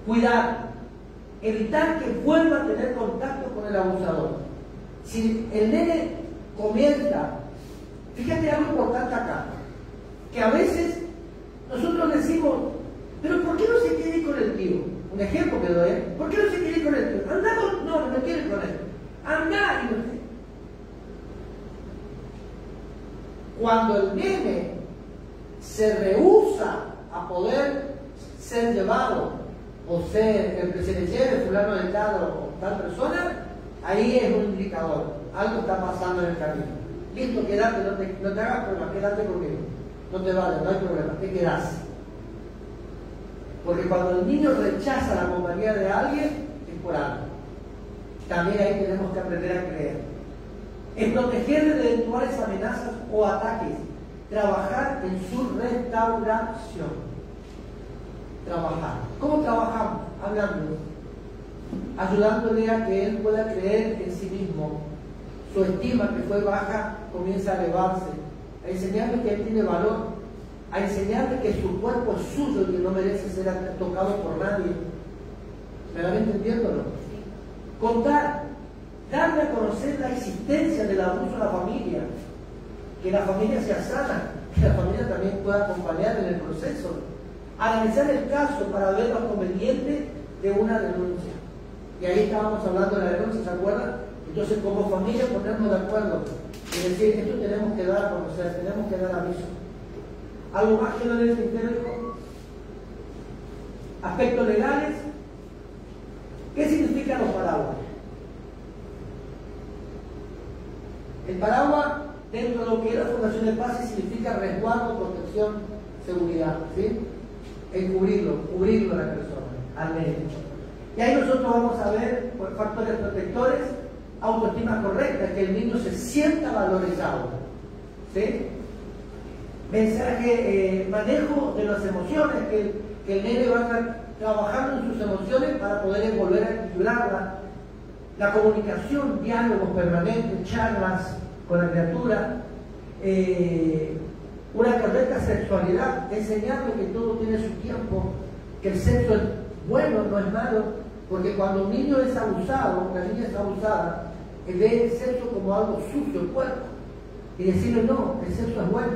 Cuidar. Evitar que vuelva a tener contacto con el abusador. Si el nene comienza, fíjate algo importante acá, que a veces nosotros decimos, pero ¿por qué no se quiere ir con el tío? Un ejemplo que doy, ¿por qué no se quiere ir con el tío? Anda con... No quiere ir con él. Anda y no sé. Cuando el nene se rehúsa a poder ser llevado o ser el que se le lleve fulano de tal o tal persona, ahí es un indicador. Algo está pasando en el camino. Listo, quédate, no te hagas problema, quédate conmigo. No te vayas, no hay problema, te quedas. Porque cuando el niño rechaza la compañía de alguien, es por algo. También ahí tenemos que aprender a creer. En protegerle de eventuales amenazas o ataques. Trabajar en su restauración. Trabajar. ¿Cómo trabajamos? Hablando. Ayudándole a que él pueda creer en sí mismo. Su estima que fue baja comienza a elevarse. A enseñarle que él tiene valor. A enseñarle que su cuerpo es suyo y que no merece ser tocado por nadie. ¿Me van entendiendo o no? Contar. Darle a conocer la existencia del abuso a la familia. Que la familia sea sana. Que la familia también pueda acompañar en el proceso. Analizar el caso para ver lo conveniente de una denuncia. Y ahí estábamos hablando de la denuncia, ¿se acuerdan? Entonces, como familia, ponernos de acuerdo y decir, esto tenemos que dar a conocer, tenemos que dar aviso. ¿Algo más que no les interesa? Aspectos legales. ¿Qué significan los paraguas? El paraguas, dentro de lo que es la Fundación de Paz, significa resguardo, protección, seguridad, ¿sí? Cubrirlo a la persona, al medio. Y ahí nosotros vamos a ver factores protectores, autoestima correcta, que el niño se sienta valorizado, ¿sí? Mensaje, manejo de las emociones, que el nene va a estar trabajando en sus emociones para poder volver a equilibrarla. La comunicación, diálogos permanentes, charlas con la criatura. Una correcta sexualidad, enseñarle que todo tiene su tiempo, que el sexo es bueno, no es malo, porque cuando un niño es abusado, una niña es abusada, ve el sexo como algo sucio, el cuerpo, y decirle no, el sexo es bueno,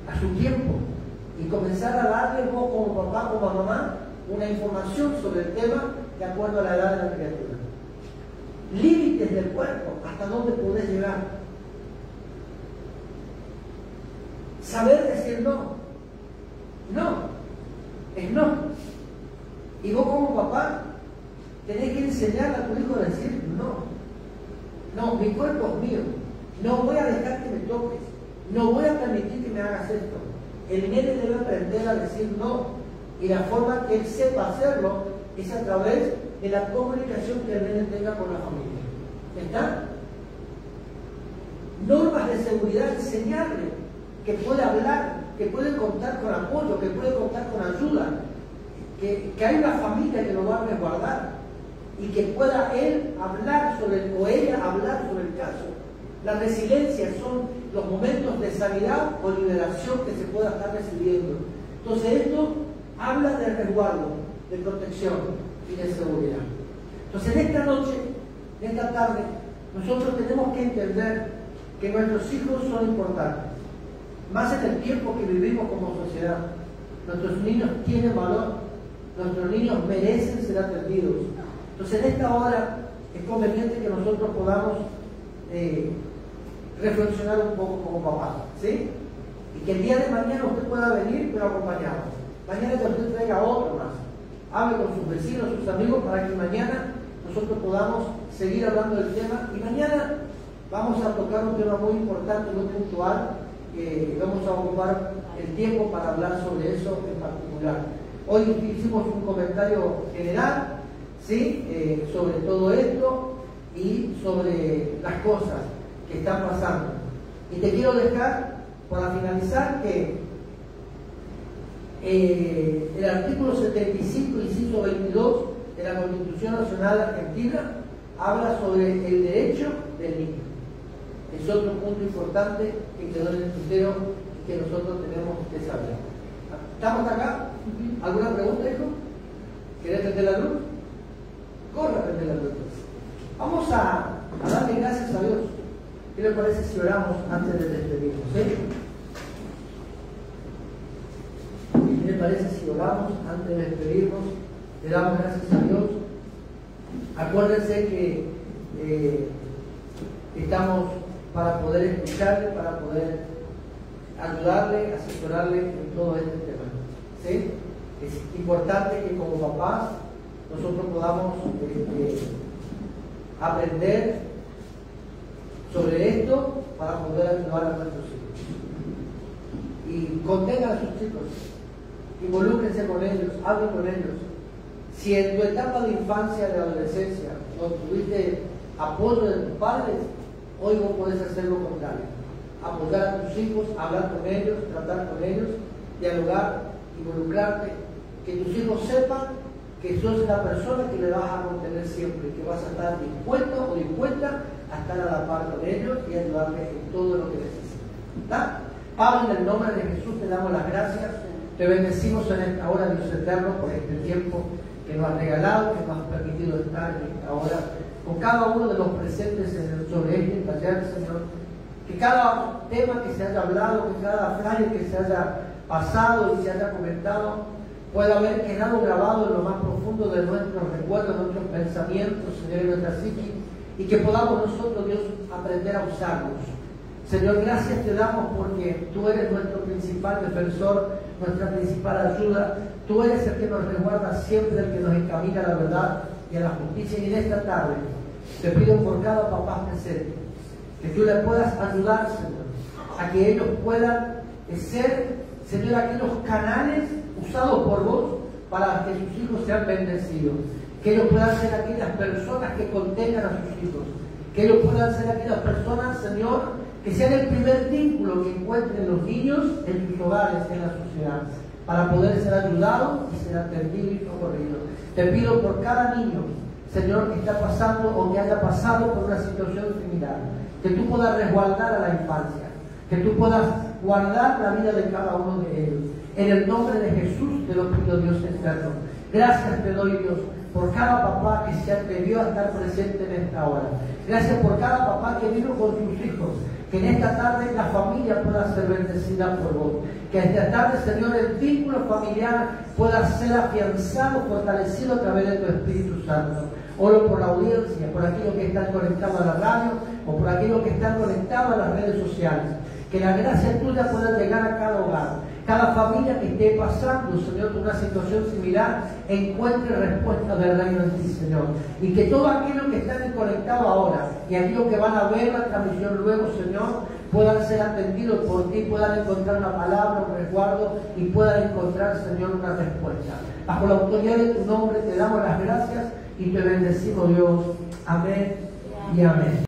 a su tiempo, y comenzar a darle vos como papá, como mamá, una información sobre el tema de acuerdo a la edad de la criatura. Límites del cuerpo, hasta dónde podés llegar. Saber decir no. No. Es no. Y vos como papá tenés que enseñarle a tu hijo a decir no. No, mi cuerpo es mío. No voy a dejar que me toques. No voy a permitir que me hagas esto. El nene debe aprender a decir no. Y la forma que él sepa hacerlo es a través de la comunicación que el nene tenga con la familia. ¿Está? Normas de seguridad, enseñarle que puede hablar, que puede contar con apoyo, que puede contar con ayuda, que hay una familia que lo va a resguardar y que pueda él hablar sobre, o ella hablar sobre el caso. La resiliencia son los momentos de sanidad o liberación que se pueda estar recibiendo. Entonces esto habla de resguardo, de protección y de seguridad. Entonces, en esta noche, en esta tarde, nosotros tenemos que entender que nuestros hijos son importantes. Más en el tiempo que vivimos como sociedad. Nuestros niños tienen valor. Nuestros niños merecen ser atendidos. Entonces, en esta hora es conveniente que nosotros podamos reflexionar un poco como papás, ¿sí? Y que el día de mañana usted pueda venir, pero acompañado. Mañana que usted traiga otro más. Hable con sus vecinos, sus amigos, para que mañana nosotros podamos seguir hablando del tema. Y mañana vamos a tocar un tema muy importante, muy puntual. Vamos a ocupar el tiempo para hablar sobre eso en particular. Hoy hicimos un comentario general, ¿sí? Sobre todo esto y sobre las cosas que están pasando. Y te quiero dejar, para finalizar, que el artículo 75, inciso 22 de la Constitución Nacional Argentina habla sobre el derecho del niño. Es otro punto importante que quedó en el tintero y que nosotros tenemos que saber. ¿Estamos acá? ¿Alguna pregunta, hijo? ¿Querés prender la luz? Corre a prender la luz. Vamos a darle gracias a Dios. ¿Qué le parece si oramos antes de despedirnos? ¿Sí? ¿Qué le parece si oramos antes de despedirnos? Le damos gracias a Dios. Acuérdense que estamos para poder escucharle, para poder ayudarle, asesorarle en todo este tema. ¿Sí? Es importante que como papás nosotros podamos aprender sobre esto para poder ayudar a nuestros hijos. Y contengan a sus chicos, involúcrense con ellos, hablen con ellos. Si en tu etapa de infancia, de adolescencia, no tuviste apoyo de tus padres, hoy vos podés hacer lo contrario. Apoyar a tus hijos, hablar con ellos, tratar con ellos, dialogar, involucrarte, que tus hijos sepan que sos la persona que le vas a contener siempre, que vas a estar dispuesto o dispuesta a estar a la par con ellos y ayudarles en todo lo que necesiten. ¿Está? Padre, en el nombre de Jesús te damos las gracias, te bendecimos en esta hora, Dios eterno, por este tiempo que nos has regalado, que nos has permitido estar en esta hora con cada uno de los presentes sobre este taller, Señor. Que cada tema que se haya hablado, que cada frase que se haya pasado y se haya comentado, pueda haber quedado grabado en lo más profundo de nuestros recuerdos, de nuestros pensamientos, Señor, en nuestra psique, y que podamos nosotros, Dios, aprender a usarlos. Señor, gracias te damos porque tú eres nuestro principal defensor, nuestra principal ayuda. Tú eres el que nos resguarda siempre, el que nos encamina a la verdad y a la justicia. Y en esta tarde te pido por cada papá presente que tú le puedas ayudar, Señor, a que ellos puedan ser, Señor, aquellos canales usados por vos para que sus hijos sean bendecidos. Que ellos puedan ser aquellas personas que contengan a sus hijos. Que ellos puedan ser aquellas personas, Señor, que sean el primer vínculo que encuentren los niños en sus hogares, en la sociedad, para poder ser ayudados y ser atendidos y socorridos. Te pido por cada niño, Señor, que está pasando o que haya pasado por una situación similar, que tú puedas resguardar a la infancia, que tú puedas guardar la vida de cada uno de ellos. En el nombre de Jesús te lo pido, Dios eterno. Gracias te doy, Dios, por cada papá que se atrevió a estar presente en esta hora. Gracias por cada papá que vino con sus hijos. Que en esta tarde la familia pueda ser bendecida por vos. Que esta tarde, Señor, el vínculo familiar pueda ser afianzado, fortalecido a través de tu Espíritu Santo. Oro por la audiencia, por aquellos que están conectados a la radio o por aquellos que están conectados a las redes sociales. Que la gracia tuya pueda llegar a cada hogar. Cada familia que esté pasando, Señor, por una situación similar, encuentre respuesta del reino en ti, Señor. Y que todos aquellos que están conectados ahora y aquellos que van a ver la transmisión luego, Señor, puedan ser atendidos por ti, puedan encontrar una palabra, un resguardo y puedan encontrar, Señor, una respuesta. Bajo la autoridad de tu nombre te damos las gracias y te bendecimos, Dios. Amén y amén.